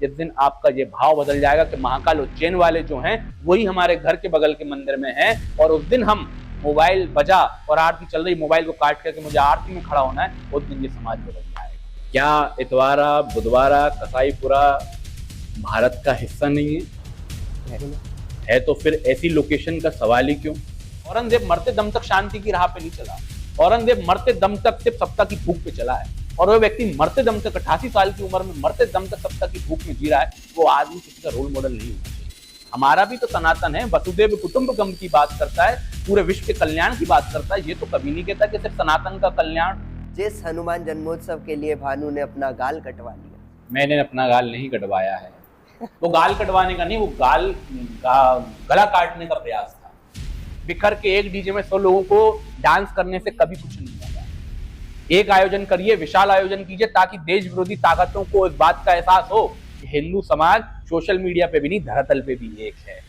जिस दिन आपका ये भाव बदल जाएगा कि महाकाल उज्जैन वाले जो हैं वही हमारे घर के बगल के मंदिर में हैं, और उस दिन हम मोबाइल बजा और आरती चल रही, मोबाइल को काट करके मुझे आरती में खड़ा होना है, उस दिन ये समाज बदल जाएगा। क्या इतवारा, बुधवारा, कसाईपुरा भारत का हिस्सा नहीं है तो फिर ऐसी लोकेशन का सवाल ही क्यों? औरंगजेब मरते दम तक शांति की राह पे नहीं चला। औरंगजेब मरते दम तक सिर्फ सत्ता की भूख पे चला है, और वो व्यक्ति मरते दम तक 88 साल की उम्र में मरते दम तक सत्ता की भूख में जी रहा है, वो आदमी किसी का रोल मॉडल नहीं होना चाहिए। हमारा भी तो सनातन है, वसुदेव कुटुंबकम की बात करता है, पूरे विश्व के कल्याण की बात करता है। ये तो कभी नहीं कहता कि सिर्फ सनातन का कल्याण। जिस हनुमान जन्मोत्सव के लिए भानु ने अपना गाल कटवा लिया। मैंने अपना गाल नहीं कटवाया है, वो गाल कटवाने का नहीं, वो गला काटने का प्रयास था। बिखर के एक डीजे में 100 लोगों को डांस करने से कभी कुछ नहीं होगा। एक आयोजन करिए, विशाल आयोजन कीजिए, ताकि देश विरोधी ताकतों को इस बात का एहसास हो कि हिंदू समाज सोशल मीडिया पे भी नहीं, धरातल पे भी एक है।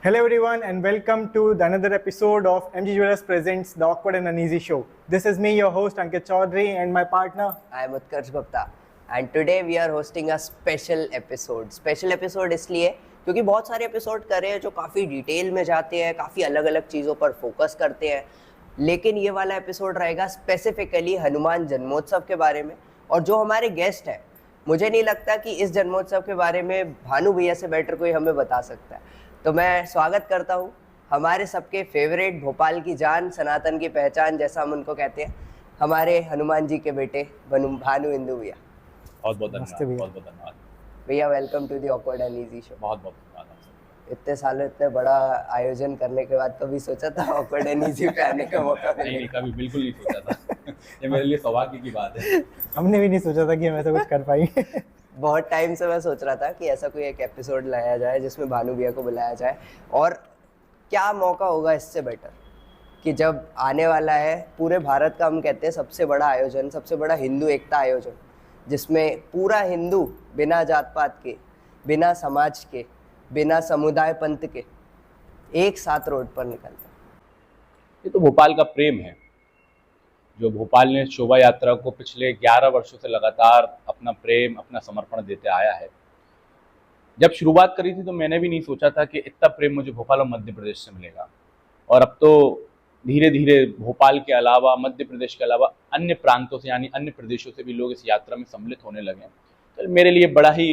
Hello everyone and welcome to the another episode of MG Jewelers presents The Awkward and Uneasy Show. This is me, your host Ankit Chaudhary, and my partner I am Utkarsh Gupta. And today we are hosting a special episode. Special episode इसलिए क्योंकि बहुत सारे episode कर रहे हैं जो काफ़ी detail में जाते हैं, काफ़ी अलग अलग चीज़ों पर फोकस करते हैं, लेकिन ये वाला एपिसोड रहेगा स्पेसिफिकली हनुमान जन्मोत्सव के बारे में। और जो हमारे गेस्ट हैं, मुझे नहीं लगता कि इस जन्मोत्सव के बारे में भानु भैया से बेटर कोई हमें बता सकता है। तो मैं स्वागत करता हूँ हमारे सबके फेवरेट, भोपाल की जान, सनातन की पहचान जैसा हम उनको कहते हैं, हमारे हनुमान जी के बेटे भानु इंदु भैया। बहुत बहुत धन्यवाद, बहुत बहुत धन्यवाद भैया। Welcome to the awkward and easy show. बहुत बहुत धन्यवाद। इतने सालों इतने बड़ा आयोजन करने के बाद कभी सोचा था ऑकवर्ड एंड इजी पे आने का मौका मिलेगा? नहीं, कभी बिल्कुल नहीं सोचा था। ये मेरे लिए सौभाग्य की बात है। हमने भी नहीं सोचा था कि हम ऐसा कुछ कर पाएंगे। बहुत टाइम से मैं सोच रहा था कि ऐसा कोई एक एपिसोड लाया जाए जिसमें भानु भैया को बुलाया जाए, और क्या मौका होगा इससे बेटर कि जब आने वाला है पूरे भारत का, हम कहते हैं सबसे बड़ा आयोजन, सबसे बड़ा हिंदू एकता आयोजन, जिसमें पूरा हिंदू बिना जात पात के, बिना समाज के, बिना समुदाय पंथ के एक साथ रोड पर निकलता है। ये तो भोपाल का प्रेम है, जो भोपाल ने शोभा यात्रा को पिछले 11 वर्षों से लगातार अपना प्रेम, अपना समर्पण देते आया है। जब शुरुआत करी थी तो मैंने भी नहीं सोचा था कि इतना प्रेम मुझे भोपाल और मध्य प्रदेश से मिलेगा, और अब तो धीरे धीरे भोपाल के अलावा, मध्य प्रदेश के अलावा अन्य प्रांतों से, यानी अन्य प्रदेशों से भी लोग इस यात्रा में सम्मिलित होने लगे। तो मेरे लिए बड़ा ही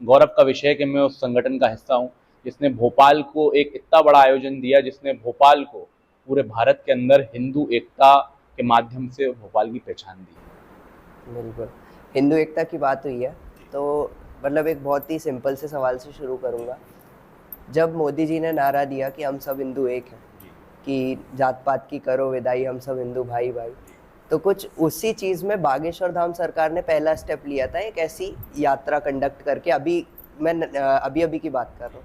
गौरव का विषय है कि मैं उस संगठन का हिस्सा हूँ जिसने भोपाल को एक इतना बड़ा आयोजन दिया, जिसने भोपाल को पूरे भारत के अंदर हिंदू एकता के माध्यम से भोपाल की पहचान दी। बिल्कुल, हिंदू एकता की बात हुई है तो मतलब एक बहुत ही सिंपल से सवाल से शुरू करूँगा। जब मोदी जी ने नारा दिया कि हम सब हिंदू एक हैं, कि जात पात की करो विदाई, हम सब हिंदू भाई भाई, तो कुछ उसी चीज़ में बागेश्वर धाम सरकार ने पहला स्टेप लिया था, एक ऐसी यात्रा कंडक्ट करके। अभी मैं अभी की बात कर रहा हूँ,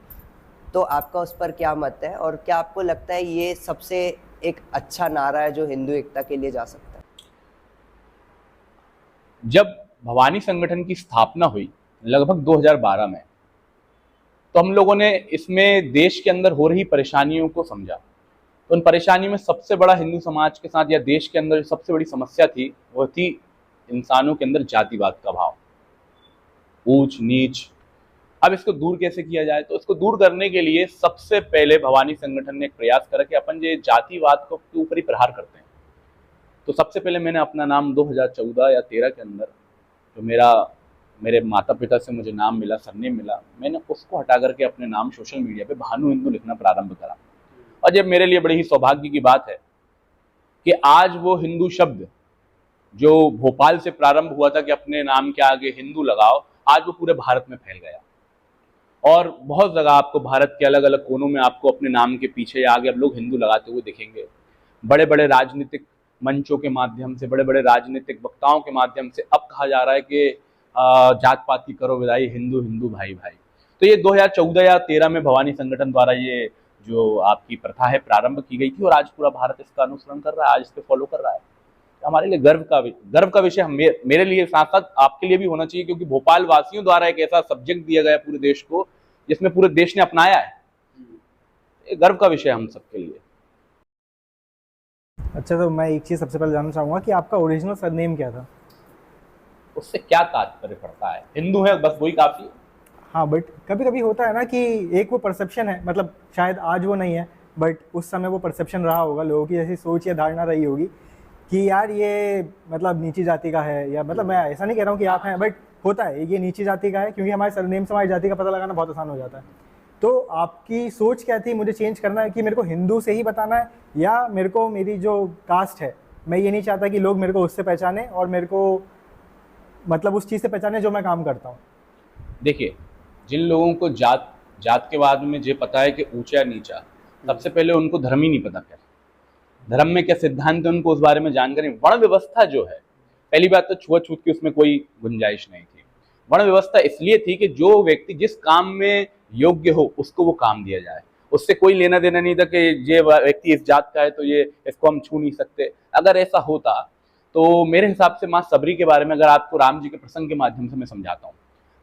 तो आपका उस पर क्या मत है, और क्या आपको लगता है ये सबसे एक अच्छा नारा है जो हिंदू एकता के लिए जा सकता है? जब भवानी संगठन की स्थापना हुई लगभग 2012 में, तो हम लोगों ने इसमें देश के अंदर हो रही परेशानियों को समझा। तो उन परेशानियों में सबसे बड़ा हिंदू समाज के साथ या देश के अंदर सबसे बड़ी समस्या थी, वो थी इंसानों के अंदर जातिवाद का भाव, ऊंच नीच। अब इसको दूर कैसे किया जाए? तो इसको दूर करने के लिए सबसे पहले भवानी संगठन ने एक प्रयास करा कि अपन ये जातिवाद को के ऊपर ही प्रहार करते हैं। तो सबसे पहले मैंने अपना नाम 2014 या 13 के अंदर, जो मेरे माता पिता से मुझे नाम मिला, सरनेम मिला, मैंने उसको हटा करके अपने नाम सोशल मीडिया पे भानु हिंदू लिखना प्रारंभ करा। और जब मेरे लिए बड़ी ही सौभाग्य की बात है कि आज वो हिंदू शब्द जो भोपाल से प्रारंभ हुआ था कि अपने नाम के आगे हिंदू लगाओ, आज वो पूरे भारत में फैल गया। और बहुत जगह आपको भारत के अलग अलग कोनों में आपको अपने नाम के पीछे या आगे अब लोग हिंदू लगाते हुए दिखेंगे। बड़े बड़े राजनीतिक मंचों के माध्यम से, बड़े बड़े राजनीतिक वक्ताओं के माध्यम से अब कहा जा रहा है कि जात पात की करो विदाई, हिंदू हिंदू भाई भाई। तो ये 2014 या 13 में भवानी संगठन द्वारा ये जो आपकी प्रथा है प्रारंभ की गई थी, और आज पूरा भारत इसका अनुसरण कर रहा है, आज इस पर फॉलो कर रहा है। हमारे लिए गर्व का विषय मेरे लिए साथ साथ आपके लिए भी होना चाहिए, क्योंकि भोपाल वासियों द्वारा एक ऐसा सब्जेक्ट दिया गया पूरे देश को जिसमें पूरे देश ने अपनाया है। एक गर्व का विषय हम सबके लिए। अच्छा, तो मैं एक चीज़ सबसे पहले जानना चाहूँगा कि आपका ओरिजिनल सरनेम क्या था? उससे क्या तात्पर्य पड़ता है? हिंदू है बस वही काफी है। हाँ, बट कभी कभी होता है ना कि एक वो परसेप्शन है, मतलब शायद आज वो नहीं है, बट उस समय वो परसेप्शन रहा होगा, लोगों की ऐसी सोच या धारणा रही होगी कि यार ये मतलब नीची जाति का है, या मतलब मैं ऐसा नहीं कह रहा हूँ कि आप हैं, बट होता है ये नीची जाति का है, क्योंकि हमारे सरनेम से हमारी जाति का पता लगाना बहुत आसान हो जाता है। तो आपकी सोच क्या थी, मुझे चेंज करना है कि मेरे को हिंदू से ही बताना है, या मेरे को मेरी जो कास्ट है, मैं ये नहीं चाहता कि लोग मेरे को उससे पहचाने और मेरे को मतलब उस चीज़ से पहचाने जो मैं काम करता हूँ। देखिए, जिन लोगों को जात जात के बाद में ये पता है कि ऊंचा नीचा, सबसे पहले उनको धर्म ही नहीं पता। क्या धर्म में क्या सिद्धांत है उनको उस बारे में जानकारी। वर्ण व्यवस्था जो है, पहली बात तो छुआछूत की उसमें कोई गुंजाइश नहीं थी। वर्ण व्यवस्था इसलिए थी कि जो व्यक्ति जिस काम में योग्य हो उसको वो काम दिया जाए, उससे कोई लेना देना नहीं था कि ये व्यक्ति इस जात का है तो ये इसको हम छू नहीं सकते। अगर ऐसा होता तो मेरे हिसाब से माँ सबरी के बारे में अगर आपको राम जी के प्रसंग के माध्यम से मैं समझाता हूँ।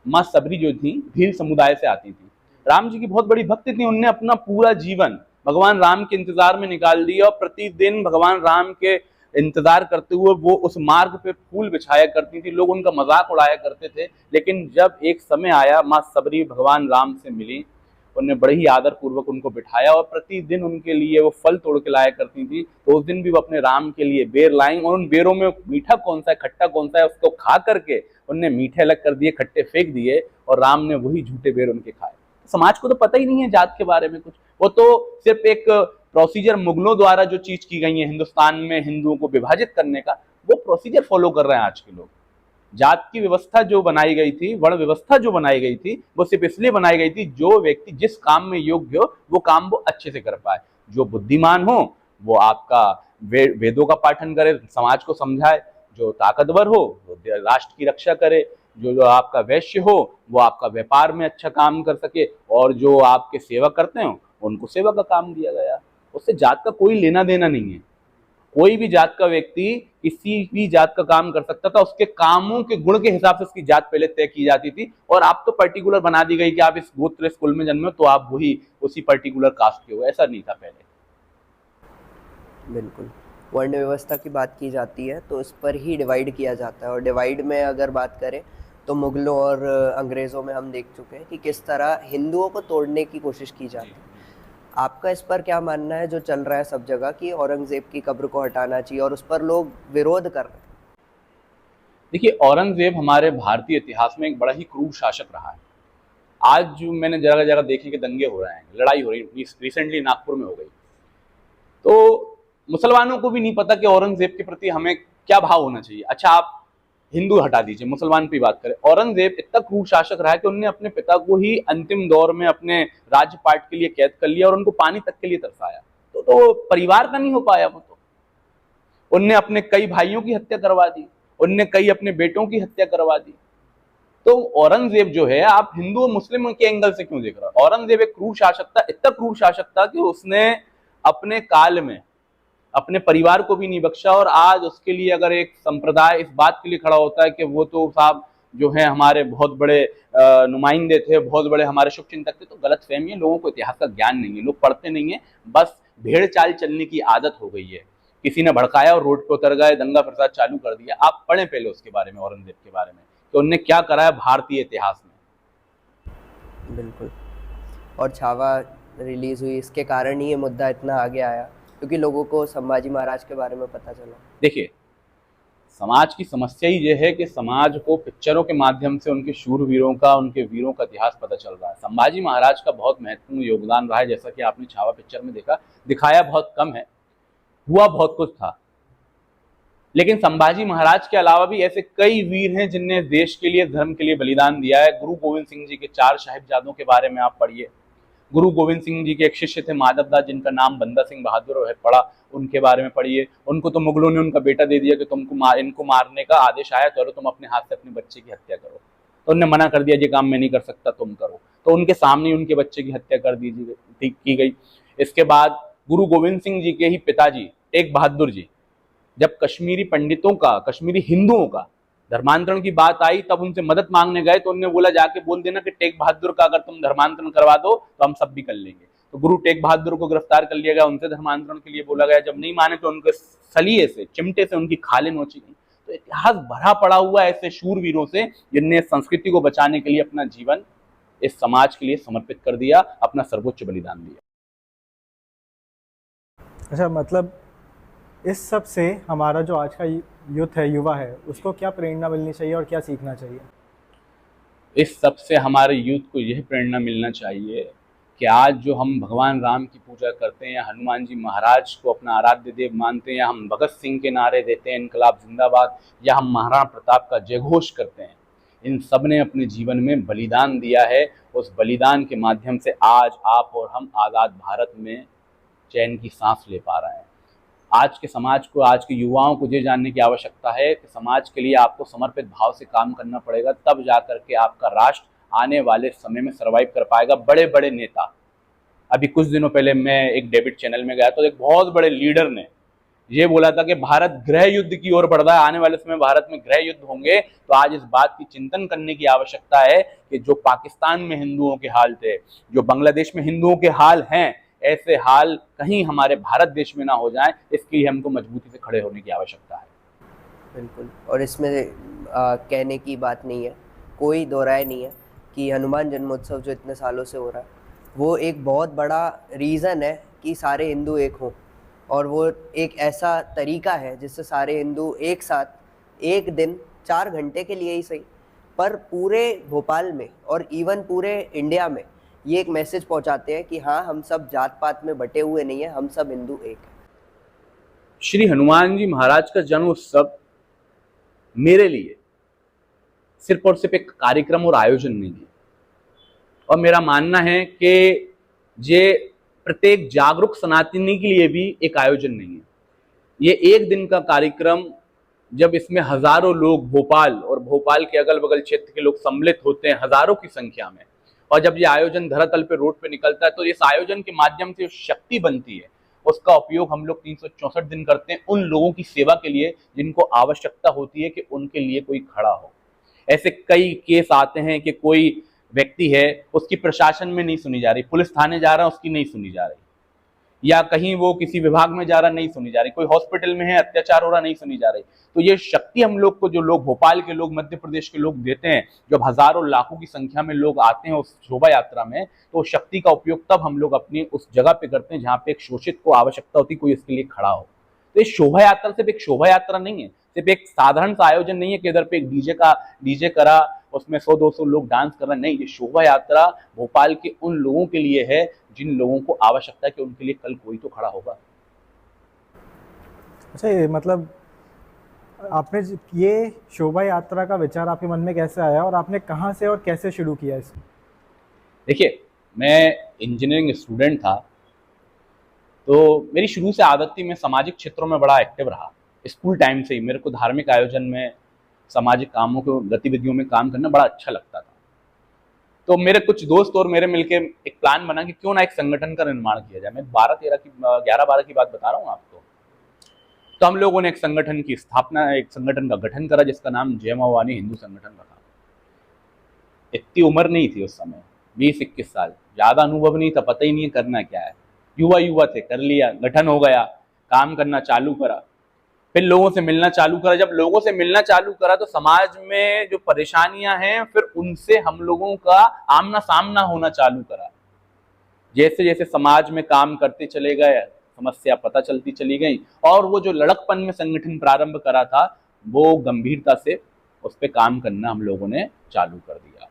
माँ सबरी जो थी भील समुदाय से आती थी, राम जी की बहुत बड़ी भक्ति थी। उनने अपना पूरा जीवन भगवान राम के इंतजार में निकाल दिया और प्रतिदिन भगवान राम के इंतजार करते हुए वो उस मार्ग पे फूल बिछाया करती थी। लोग उनका मजाक उड़ाया करते थे। लेकिन जब एक समय आया, माँ सबरी भगवान राम से मिली, उन्हें बड़े ही आदर पूर्वक उनको बिठाया और प्रतिदिन उनके लिए वो फल तोड़ के लाया करती थी। तो उस दिन भी वो अपने राम के लिए बेर लाई और उन बेरों में मीठा कौन सा है खट्टा कौन सा है उसको खा करके उनने मीठे अलग कर दिए, खट्टे फेंक दिए और राम ने वही झूठे बेर उनके खाए। समाज को तो पता ही नहीं है जात के बारे में कुछ, वो तो सिर्फ एक प्रोसीजर मुगलों द्वारा जो चीज की गई है हिंदुस्तान में हिंदुओं को विभाजित करने का, वो प्रोसीजर फॉलो कर रहे हैं आज के लोग। जात की व्यवस्था जो बनाई गई थी, वर्ण व्यवस्था जो बनाई गई थी, वो सिर्फ इसलिए बनाई गई थी जो व्यक्ति जिस काम में योग्य हो वो काम वो अच्छे से कर पाए। जो बुद्धिमान हो वो आपका वेदों का पाठन करे, समाज को समझाए। जो ताकतवर हो वो राष्ट्र की रक्षा करे। जो आपका वैश्य हो वो आपका व्यापार में अच्छा काम कर सके, और जो आपके सेवा करते हो उनको सेवा का काम दिया गया। उससे जात का कोई लेना देना नहीं है। कोई भी जात का व्यक्ति किसी भी जात का काम कर सकता था, उसके कामों के गुण के हिसाब से उसकी जात पहले तय की जाती थी। और आप तो पर्टिकुलर बना दी गई कि आप इस गोत्र इस कुल में जन्मे हो तो आप वही उसी पर्टिकुलर कास्ट के हो, ऐसा नहीं था पहले। बिल्कुल, वर्ण व्यवस्था की बात की जाती है तो इस पर ही डिवाइड किया जाता है। और डिवाइड में अगर बात करें तो मुगलों और अंग्रेज़ों में हम देख चुके हैं कि किस तरह हिंदुओं को तोड़ने की कोशिश की जाती है। आपका इस पर क्या मानना है जो चल रहा है सब जगह कि औरंगजेब की कब्र को हटाना चाहिए और उस पर लोग विरोध कर रहे हैं? देखिए, औरंगजेब हमारे भारतीय इतिहास में एक बड़ा ही क्रूर शासक रहा है। आज जो मैंने जगह जगह देखे कि दंगे हो रहे हैं, लड़ाई हो रही है, रिसेंटली नागपुर में हो गई। तो मुसलमानों को भी नहीं पता कि औरंगजेब के प्रति हमें क्या भाव होना चाहिए। अच्छा, आप हिंदू हटा दीजिए, मुसलमान की बात करें। औरंगजेब इतना क्रूर शासक रहा है कि उन्होंने अपने पिता को ही अंतिम दौर में अपने राज्यपाट के लिए कैद कर लिया और उनको पानी तक के लिए तरसाया। तो परिवार का नहीं हो पाया वो। तो उनने अपने कई भाइयों की हत्या करवा दी, उनने कई अपने बेटों की हत्या करवा दी। तो औरंगजेब जो है, आप हिंदू और मुस्लिम के एंगल से क्यों देख रहे हो? औरंगजेब एक क्रूर शासक था, इतना क्रूर शासक था कि उसने अपने काल में अपने परिवार को भी नहीं बख्शा। और आज उसके लिए अगर एक संप्रदाय इस बात के लिए खड़ा होता है कि वो तो साहब जो है हमारे बहुत बड़े नुमाइंदे थे, बहुत बड़े हमारे शुभचिंतक थे, तो गलत फहमी है। लोगों को इतिहास का ज्ञान नहीं है, लोग पढ़ते नहीं है, बस भेड़ चाल चलने की आदत हो गई है। किसी ने भड़काया और रोड पे उतर गए, दंगा फसाद चालू कर दिया। आप पढ़ें पहले उसके बारे में, औरंगजेब के बारे में कि उनने क्या करा है भारतीय इतिहास में। बिल्कुल। और छावा रिलीज हुई, इसके कारण ही ये मुद्दा इतना आगे आया क्योंकि लोगों को संभाजी महाराज के बारे में पता चला। देखिए, समाज की समस्या ही यह है कि समाज को पिक्चरों के माध्यम से उनके शूरवीरों का, उनके वीरों का इतिहास पता चल रहा है। संभाजी महाराज का बहुत महत्वपूर्ण योगदान रहा है, जैसा कि आपने छावा पिक्चर में देखा। दिखाया बहुत कम है, हुआ बहुत कुछ था। लेकिन संभाजी महाराज के अलावा भी ऐसे कई वीर हैं जिनने देश के लिए, धर्म के लिए बलिदान दिया है। गुरु गोविंद सिंह जी के 4 साहिबजादों के बारे में आप पढ़िए। गुरु गोविंद सिंह जी के एक शिष्य थे माधव दास, जिनका नाम बंदा सिंह बहादुर है, पढ़ा, उनके बारे में पढ़िए। उनको तो मुगलों ने उनका बेटा दे दिया कि तुमको इनको मारने का आदेश आया तो तुम अपने हाथ से अपने बच्चे की हत्या करो। तो उन्होंने मना कर दिया, ये काम मैं नहीं कर सकता, तुम करो। तो उनके सामने उनके बच्चे की हत्या कर दी की गई। इसके बाद गुरु गोविंद सिंह जी के ही पिताजी टेक बहादुर जी, जब कश्मीरी पंडितों का, कश्मीरी हिंदुओं का धर्मांतरण की बात आई, तब उनसे मदद मांगने गए तो उन्होंने बोला जाके बोल देना कि टेक बहादुर का अगर तुम धर्मांतरण करवा दो तो हम सब भी कर लेंगे। तो गुरु टेक बहादुर को गिरफ्तार कर लिया गया, उनसे धर्मांतरण के लिए बोला गया। जब नहीं माने तो उनके सलिए से, चिमटे से उनकी खालें नोची गई। तो तो इतिहास भरा पड़ा हुआ है ऐसे शूरवीरों से जिनने संस्कृति को बचाने के लिए अपना जीवन इस समाज के लिए समर्पित कर दिया, अपना सर्वोच्च बलिदान दिया। अच्छा, मतलब इस सब से हमारा जो आज का यूथ है, युवा है, उसको क्या प्रेरणा मिलनी चाहिए और क्या सीखना चाहिए? इस सब से हमारे यूथ को यह प्रेरणा मिलना चाहिए कि आज जो हम भगवान राम की पूजा करते हैं या हनुमान जी महाराज को अपना आराध्य देव मानते हैं, या हम भगत सिंह के नारे देते हैं इनकलाब जिंदाबाद, या हम महाराणा प्रताप का जयघोष करते हैं, इन सब ने अपने जीवन में बलिदान दिया है। उस बलिदान के माध्यम से आज आप और हम आज़ाद भारत में चैन की सांस ले पा रहे हैं। आज के समाज को, आज के युवाओं को ये जानने की आवश्यकता है कि समाज के लिए आपको समर्पित भाव से काम करना पड़ेगा, तब जाकर के आपका राष्ट्र आने वाले समय में सर्वाइव कर पाएगा। बड़े बड़े नेता, अभी कुछ दिनों पहले मैं एक डेबिट चैनल में गया तो एक बहुत बड़े लीडर ने ये बोला था कि भारत गृह युद्ध की ओर बढ़ रहा है, आने वाले समय भारत में गृह युद्ध होंगे। तो आज इस बात की चिंतन करने की आवश्यकता है कि जो पाकिस्तान में हिंदुओं के हाल थे, जो बांग्लादेश में हिंदुओं के हाल हैं, ऐसे हाल कहीं हमारे भारत देश में ना हो जाएं, इसके लिए हमको मजबूती से खड़े होने की आवश्यकता है। बिल्कुल, और इसमें कहने की बात नहीं है, कोई दो राय नहीं है कि हनुमान जन्मोत्सव जो इतने सालों से हो रहा है वो एक बहुत बड़ा रीज़न है कि सारे हिंदू एक हों, और वो एक ऐसा तरीका है जिससे सारे हिंदू एक साथ एक दिन 4 घंटे के लिए ही सही, पर पूरे भोपाल में और इवन पूरे इंडिया में ये एक मैसेज पहुंचाते हैं कि हाँ, हम सब जात पात में बटे हुए नहीं हैं, हम सब हिंदू एक हैं। श्री हनुमान जी महाराज का जन्म उत्सव मेरे लिए सिर्फ और सिर्फ एक कार्यक्रम और आयोजन नहीं है, और मेरा मानना है कि ये प्रत्येक जागरूक सनातनी के लिए भी एक आयोजन नहीं है। ये एक दिन का कार्यक्रम, जब इसमें हजारों लोग भोपाल और भोपाल के अगल बगल क्षेत्र के लोग सम्मिलित होते हैं हजारों की संख्या में, और जब ये आयोजन धरातल पे रोड पे निकलता है, तो इस आयोजन के माध्यम से जो शक्ति बनती है उसका उपयोग हम लोग 364 दिन करते हैं उन लोगों की सेवा के लिए जिनको आवश्यकता होती है कि उनके लिए कोई खड़ा हो। ऐसे कई केस आते हैं कि कोई व्यक्ति है, उसकी प्रशासन में नहीं सुनी जा रही, पुलिस थाने जा रहा है उसकी नहीं सुनी जा रही, या कहीं वो किसी विभाग में जा रहा नहीं सुनी जा रही, कोई हॉस्पिटल में है अत्याचार हो रहा नहीं सुनी जा रही। तो ये शक्ति हम लोग को, जो लोग भोपाल के लोग, मध्य प्रदेश के लोग देते हैं, जब हजारों लाखों की संख्या में लोग आते हैं उस शोभा यात्रा में, तो उस शक्ति का उपयोग तब हम लोग अपनी उस जगह पे करते हैं जहाँ पे एक शोषित को आवश्यकता होती है कोई इसके लिए खड़ा हो। तो ये शोभा यात्रा सिर्फ एक शोभा यात्रा नहीं है, सिर्फ एक साधारण सा आयोजन नहीं है कि इधर पे एक डीजे करा, उसमें 100-200 लोग डांस कर रहे हैं, नहीं। ये शोभा यात्रा भोपाल के उन लोगों के लिए है जिन लोगों को आवश्यकता है कि उनके लिए कल कोई तो खड़ा होगा। अच्छा, ये मतलब आपने ये शोभा यात्रा का विचार आपके मन में कैसे आया और आपने कहाँ से और कैसे शुरू किया इसको? देखिए, मैं इंजीनियरिंग स्टूडेंट था, तो मेरी शुरू से आदत थी, मैं सामाजिक क्षेत्रों में बड़ा एक्टिव रहा। स्कूल टाइम से ही मेरे को धार्मिक आयोजन में, सामाजिक कामों को, गतिविधियों में काम करना बड़ा अच्छा लगता था। तो मेरे कुछ दोस्त और मेरे मिलके एक प्लान बना कि क्यों ना एक संगठन का निर्माण किया जाए। मैं 11-12 की बात बता रहा हूँ आपको। तो हम लोगों ने एक संगठन की स्थापना, एक संगठन का गठन करा जिसका नाम जय मां भवानी हिंदू संगठन रखा। इतनी उम्र नहीं थी उस समय, 20-21 साल, ज्यादा अनुभव नहीं था, पता ही नहीं करना क्या है, युवा थे, कर लिया, गठन हो गया, काम करना चालू करा, फिर लोगों से मिलना चालू करा। जब लोगों से मिलना चालू करा तो समाज में जो परेशानियां हैं, फिर उनसे हम लोगों का आमना सामना होना चालू करा। जैसे जैसे समाज में काम करते चले गए, समस्या पता चलती चली गई, और वो जो लड़कपन में संगठन प्रारंभ करा था वो गंभीरता से उस पर काम करना हम लोगों ने चालू कर दिया।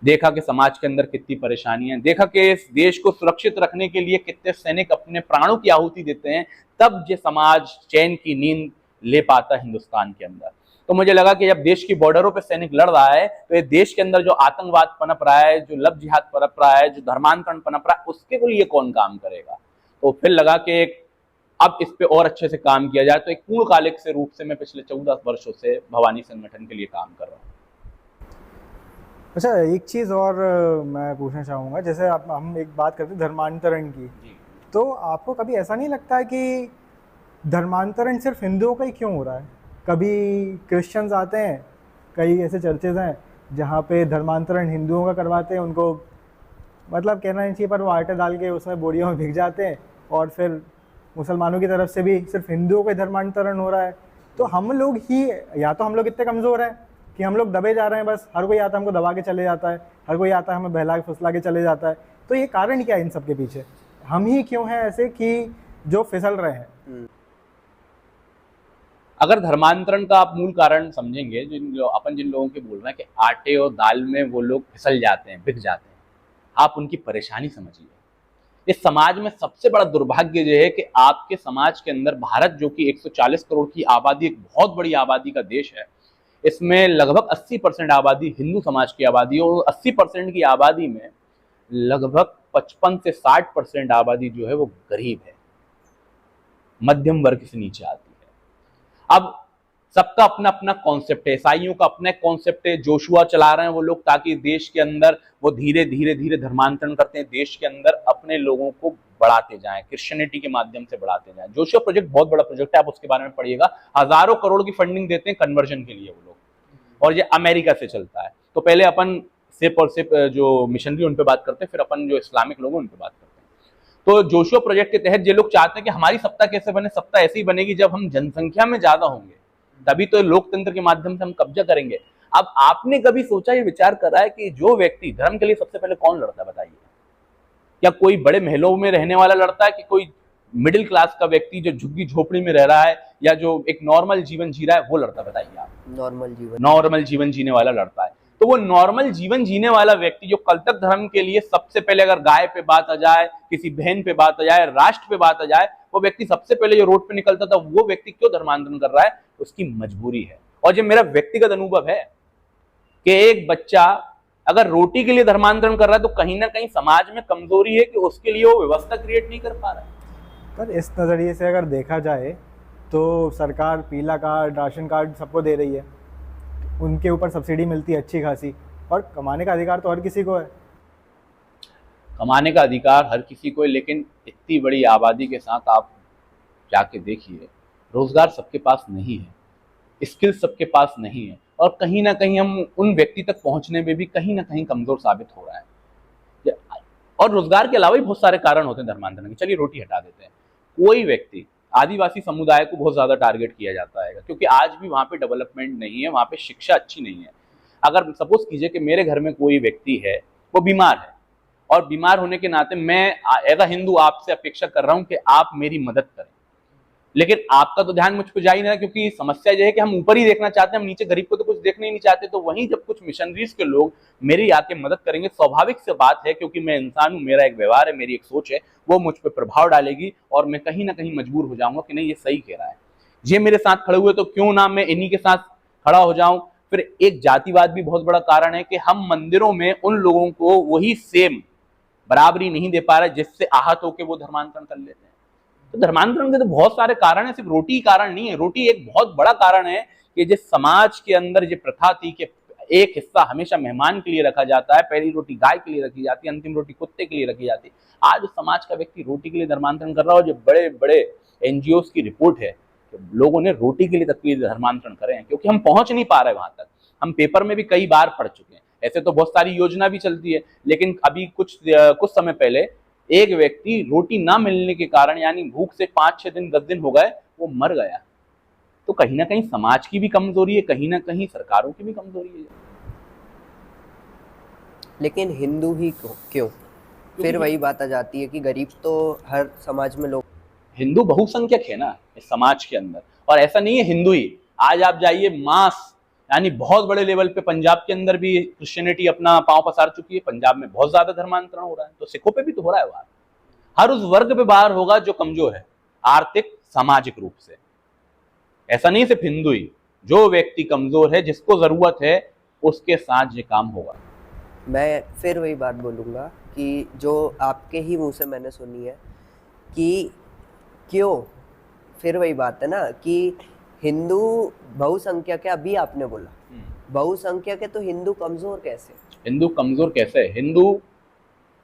देखा कि समाज के अंदर कितनी परेशानियां, देखा कि इस देश को सुरक्षित रखने के लिए कितने सैनिक अपने प्राणों की आहुति देते हैं, तब ये समाज चैन की नींद ले पाता हिंदुस्तान के अंदर। तो मुझे लगा कि जब देश की बॉर्डरों पे सैनिक लड़ रहा है, तो ये देश के अंदर जो आतंकवाद पनप रहा है, जो लव जिहाद पनप रहा है, जो धर्मांतरण पनप रहा है, उसके लिए कौन काम करेगा। तो फिर लगा कि अब इस पे और अच्छे से काम किया जाए। तो एक पूर्णकालिक से रूप से मैं पिछले 14 वर्षों से भवानी संगठन के लिए काम कर रहा हूँ। अच्छा, एक चीज़ और मैं पूछना चाहूँगा, जैसे हम एक बात करते हैं धर्मांतरण की, तो आपको कभी ऐसा नहीं लगता है कि धर्मांतरण सिर्फ हिंदुओं का ही क्यों हो रहा है? कभी क्रिश्चियंस आते हैं, कई ऐसे चर्चेज हैं जहाँ पे धर्मांतरण हिंदुओं का करवाते हैं, उनको मतलब कहना नहीं चाहिए पर वो आटा डाल के उसमें बोरियों में भिग जाते हैं, और फिर मुसलमानों की तरफ से भी सिर्फ हिंदुओं का धर्मांतरण हो रहा है। तो हम लोग ही, या तो हम लोग इतने कमज़ोर हैं कि हम लोग दबे जा रहे हैं, बस हर कोई आता है हमको दबा के चले जाता है, हर कोई आता है हमें बहला के फुसला के चले जाता है। तो ये कारण क्या है इन सब के पीछे? हम ही क्यों हैं ऐसे कि जो फिसल रहे हैं? अगर धर्मांतरण का आप मूल कारण समझेंगे, जिन लोगों के बोल रहे हैं कि आटे और दाल में वो लोग फिसल जाते हैं, बिक जाते हैं, आप उनकी परेशानी समझिए। इस समाज में सबसे बड़ा दुर्भाग्य ये है कि आपके समाज के अंदर, भारत जो कि 140 करोड़ की आबादी, एक बहुत बड़ी आबादी का देश है, इसमें लगभग 80% आबादी हिंदू समाज की आबादी है, और 80% की आबादी में लगभग 55 से 60% आबादी जो है वो गरीब है, मध्यम वर्ग से नीचे आती है। अब सबका अपना अपना कॉन्सेप्ट है, ईसाइयों का अपना कॉन्सेप्ट है, जोशुआ चला रहे हैं वो लोग, ताकि देश के अंदर वो धीरे धीरे धीरे धर्मांतरण करते हैं, देश के अंदर अपने लोगों को बढ़ाते जाएं, क्रिश्चियनिटी के माध्यम से बढ़ाते जाएं। जोशुआ प्रोजेक्ट बहुत बड़ा प्रोजेक्ट है, आप उसके बारे में पढ़िएगा। हजारों करोड़ की फंडिंग देते हैं कन्वर्जन के लिए वो लोग, और ये अमेरिका से चलता है। तो पहले अपन सिप और सिप जो मिशनरी उन पे बात करते हैं, फिर अपन जो इस्लामिक लोग उन पे बात करते हैं। तो जोशुआ प्रोजेक्ट के तहत ये लोग चाहते हैं कि हमारी सत्ता कैसे बने, सत्ता ऐसी बनेगी जब हम जनसंख्या में ज्यादा होंगे, तभी तो लोकतंत्र के माध्यम से हम कब्जा करेंगे। अब आपने कभी सोचा, ये विचार करा है कि जो व्यक्ति धर्म के लिए सबसे पहले कौन लड़ता है, बताइए? क्या कोई बड़े महलों में रहने वाला लड़ता है, कि कोई मिडिल क्लास का व्यक्ति जो झुग्गी झोपड़ी में रह रहा है, या जो एक नॉर्मल जीवन जी रहा है, वो लड़ता है? बताइए आप। नॉर्मल जीवन जीने वाला लड़ता है। तो वो नॉर्मल जीवन जीने वाला व्यक्ति जो कल तक धर्म के लिए सबसे पहले, अगर गाय पे बात आ जाए, किसी बहन पे बात आ जाए, राष्ट्र पे बात आ जाए, वो व्यक्ति सबसे पहले जो रोड पे निकलता था, वो व्यक्ति क्यों धर्मांतरण कर रहा है? उसकी मजबूरी है। और जो मेरा व्यक्तिगत अनुभव है कि एक बच्चा अगर रोटी के लिए धर्मांतरण कर रहा है, तो कहीं ना कहीं समाज में कमजोरी है कि उसके लिए वो व्यवस्था क्रिएट नहीं कर पा रहा है। पर इस नज़रिए से अगर देखा जाए तो सरकार पीला कार्ड, राशन कार्ड सबको दे रही है, उनके ऊपर सब्सिडी मिलती है अच्छी खासी, और कमाने का अधिकार तो हर किसी को है। कमाने का अधिकार हर किसी को है, लेकिन इतनी बड़ी आबादी के साथ आप जाके देखिए, रोजगार सबके पास नहीं है, स्किल सबके पास नहीं है, और कहीं ना कहीं हम उन व्यक्ति तक पहुंचने में भी कहीं ना कहीं कमजोर साबित हो रहा है। और रोजगार के अलावा भी बहुत सारे कारण होते हैं धर्मांतरण के। चलिए रोटी हटा देते हैं। कोई व्यक्ति, आदिवासी समुदाय को बहुत ज्यादा टारगेट किया जाता है, क्योंकि आज भी वहां पे डेवलपमेंट नहीं है, वहां पे शिक्षा अच्छी नहीं है। अगर सपोज कीजिए कि मेरे घर में कोई व्यक्ति है, वो बीमार है, और बीमार होने के नाते मैं एज अ हिंदू आपसे अपेक्षा कर रहा हूं कि आप मेरी मदद करें, लेकिन आपका तो ध्यान मुझ पर जा ही नहीं रहा, क्योंकि समस्या यह है कि हम ऊपर ही देखना चाहते हैं, हम नीचे गरीब को तो कुछ देखना ही नहीं चाहते। तो वहीं जब कुछ मिशनरीज के लोग मेरी आके मदद करेंगे, स्वाभाविक से बात है, क्योंकि मैं इंसान हूं, मेरा एक व्यवहार है, मेरी एक सोच है, वो मुझ पर प्रभाव डालेगी, और मैं कहीं ना कहीं मजबूर हो जाऊंगा कि नहीं, ये सही कह रहा है, ये मेरे साथ खड़े हुए, तो क्यों ना मैं इन्हीं के साथ खड़ा हो जाऊं। फिर एक जातिवाद भी बहुत बड़ा कारण है कि हम मंदिरों में उन लोगों को वही सेम बराबरी नहीं दे पा रहे जिससे आहत होकर वो धर्मांतरण कर लेते हैं। तो धर्मांतरण के तो बहुत सारे कारण है, सिर्फ रोटी कारण नहीं है। रोटी एक बहुत बड़ा कारण है कि जिस समाज के अंदर जो प्रथा थी कि एक हिस्सा हमेशा मेहमान के लिए रखा जाता है, पहली रोटी गाय के लिए रखी जाती है, अंतिम रोटी कुत्ते के लिए रखी जाती है। आज उस समाज का व्यक्ति रोटी के लिए धर्मांतरण कर रहा है, और जो बड़े बड़े एनजीओ की रिपोर्ट है कि लोगों ने रोटी के लिए तक धर्मांतरण करे हैं, क्योंकि हम पहुंच नहीं पा रहे वहां तक। हम पेपर में भी कई बार पढ़ चुके हैं, ऐसे तो बहुत सारी योजना भी चलती है, लेकिन अभी कुछ समय पहले एक व्यक्ति रोटी ना मिलने के कारण, यानी भूख से 5-6 दिन 10 दिन हो गए, वो मर गया। तो कहीं ना कहीं समाज की भी कमजोरी है, कहीं ना कहीं सरकारों की भी कमजोरी है। लेकिन हिंदू ही क्यों? फिर वही बात आ जाती है कि गरीब तो हर समाज में लोग, हिंदू बहुसंख्यक है ना इस समाज के अंदर, और ऐसा नहीं है हिंदू ही। आज आप जाइए मास, यानी बहुत बड़े लेवल पे पंजाब के अंदर भी क्रिश्चियनिटी अपना पांव पसार चुकी है। पंजाब में बहुत ज्यादा धर्मांतरण हो रहा है, तो सिखों पे भी तो हो रहा है बाहर। हर उस वर्ग पे बाहर होगा जो कमजोर है आर्थिक सामाजिक रूप से। ऐसा नहीं सिर्फ हिंदू ही, जो व्यक्ति कमजोर है, जिसको जरूरत है, उसके साथ ये काम होगा। मैं फिर वही बात बोलूँगा कि जो आपके ही मुंह से मैंने सुनी है कि क्यों, फिर वही बात है ना कि हिंदू बहुसंख्यक है। अभी आपने बोला बहुसंख्यक है, तो हिंदू कमजोर कैसे? हिंदू कमजोर कैसे है? हिंदू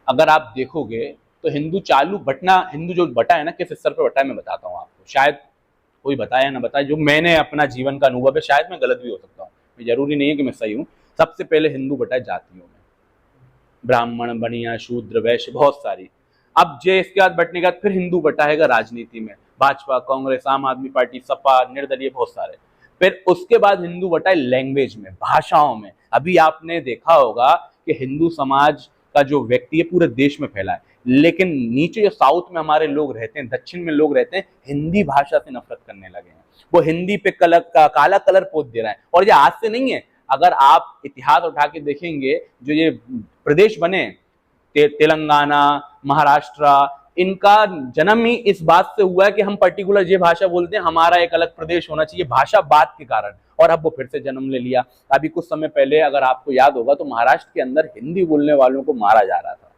अगर आप देखोगे तो हिंदू चालू बटना, हिंदू जो बटा है ना, किस स्तर पर बटा है मैं बताता हूँ आपको। शायद कोई बताया ना बताया, जो मैंने अपना जीवन का अनुभव है, शायद मैं गलत भी हो सकता हूँ, जरूरी नहीं है कि मैं सही हूँ। सबसे पहले हिंदू बटा है जातियों में, ब्राह्मण, बनिया, शूद्र, वैश्य, बहुत सारी। अब जे इसके बाद बटने के बाद फिर हिंदू बटा है राजनीति में, भाजपा, कांग्रेस, आम आदमी पार्टी, सपा, निर्दलीय, बहुत सारे। फिर उसके बाद हिंदू बटा है लैंग्वेज में, भाषाओं में। अभी आपने देखा होगा कि हिंदू समाज का जो व्यक्ति है पूरे देश में फैला है, लेकिन नीचे जो साउथ में हमारे लोग रहते हैं, दक्षिण में लोग रहते हैं, हिंदी भाषा से नफरत करने लगे हैं। वो हिंदी पे काला कलर पोत दे रहा है। और ये आज से नहीं है, अगर आप इतिहास उठा के देखेंगे, जो ये प्रदेश बने तेलंगाना, महाराष्ट्र, इनका जन्म ही इस बात से हुआ है कि हम पर्टिकुलर ये भाषा बोलते हैं, हमारा एक अलग प्रदेश होना चाहिए भाषा बात के कारण, और अब वो फिर से जन्म ले लिया। अभी कुछ समय पहले अगर आपको याद होगा तो महाराष्ट्र के अंदर हिंदी बोलने वालों को मारा जा रहा था।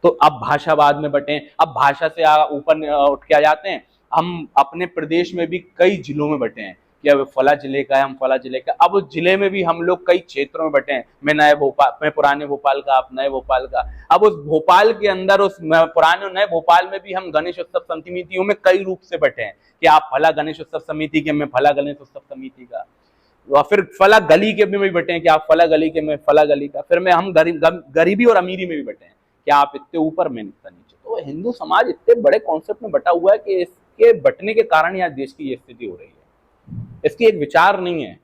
तो अब भाषावाद में बटे, अब भाषा से ऊपर उठ के आ जाते हैं। हम अपने प्रदेश में भी कई जिलों में बटे हैं कि अब फला जिले का है, हम फला जिले का, अब उस जिले में भी हम लोग कई क्षेत्रों में बटे हैं। मैं पुराने भोपाल का, आप नए भोपाल का। अब उस भोपाल के अंदर, उस पुराने और नए भोपाल में भी हम गणेश उत्सव समितियों में कई रूप से बटे हैं कि आप फला गणेश उत्सव समिति के, मैं फला गणेश उत्सव समिति का, और फिर फला गली के भी बटे हैं कि आप फला गली के, मैं फला गली का। फिर हम गरीबी और अमीरी में भी बटे हैं कि आप इतने ऊपर, मैं इतना नीचे। तो हिंदू समाज इतने बड़े कॉन्सेप्ट में बटा हुआ है कि इसके बटने के कारण यहाँ देश की ये स्थिति हो रही है। इसकी एक विचार नहीं है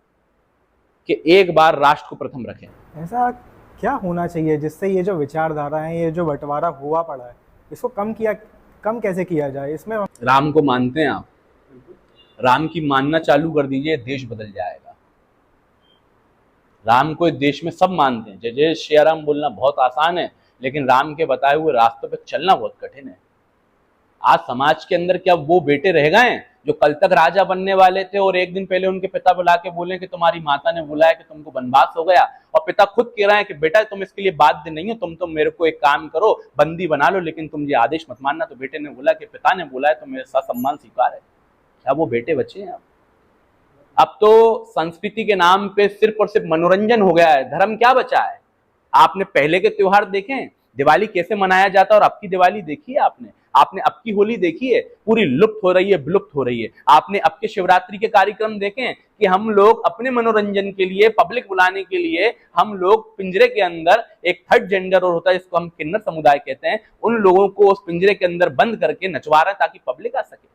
कि एक बार राष्ट्र को प्रथम रखें। ऐसा क्या होना चाहिए जिससे ये जो विचारधारा है, ये जो बंटवारा हुआ पड़ा है, इसको कम कैसे किया जाए? इसमें राम को मानते हैं आप, राम की मानना चालू कर दीजिए, देश बदल जाएगा। राम को इस देश में सब मानते हैं। जय जय श्री राम बोलना बहुत आसान है, लेकिन राम के बताए हुए रास्तों पे चलना बहुत कठिन है। आज समाज के अंदर क्या वो बेटे रह गए हैं जो कल तक राजा बनने वाले थे और एक दिन पहले उनके पिता बुला के बोले कि तुम्हारी माता ने बुलाया कि तुमको वनवास हो गया, और पिता खुद कह रहे हैं कि बेटा तुम इसके लिए बाध्य नहीं हो, तुम तो मेरे को एक काम करो, बंदी बना लो, लेकिन तुम ये आदेश मत मानना। तो बेटे ने बोला कि पिता ने बोला है तो मेरे साथ सम्मान स्वीकार है। क्या वो बेटे बचे हैं? अब तो संस्कृति के नाम पे सिर्फ और सिर्फ मनोरंजन हो गया है, धर्म क्या बचा है? आपने पहले के त्योहार देखें, दिवाली कैसे मनाया जाता है, और अब की दिवाली देखी है आपने अब की होली देखी है, पूरी लुप्त हो रही है, विलुप्त हो रही है। आपने अब के शिवरात्रि के कार्यक्रम देखें कि हम लोग अपने मनोरंजन के लिए, पब्लिक बुलाने के लिए, हम लोग पिंजरे के अंदर एक थर्ड जेंडर और होता है जिसको हम किन्नर समुदाय कहते हैं, उन लोगों को उस पिंजरे के अंदर बंद करके नचवा रहे हैं ताकि पब्लिक आ सके।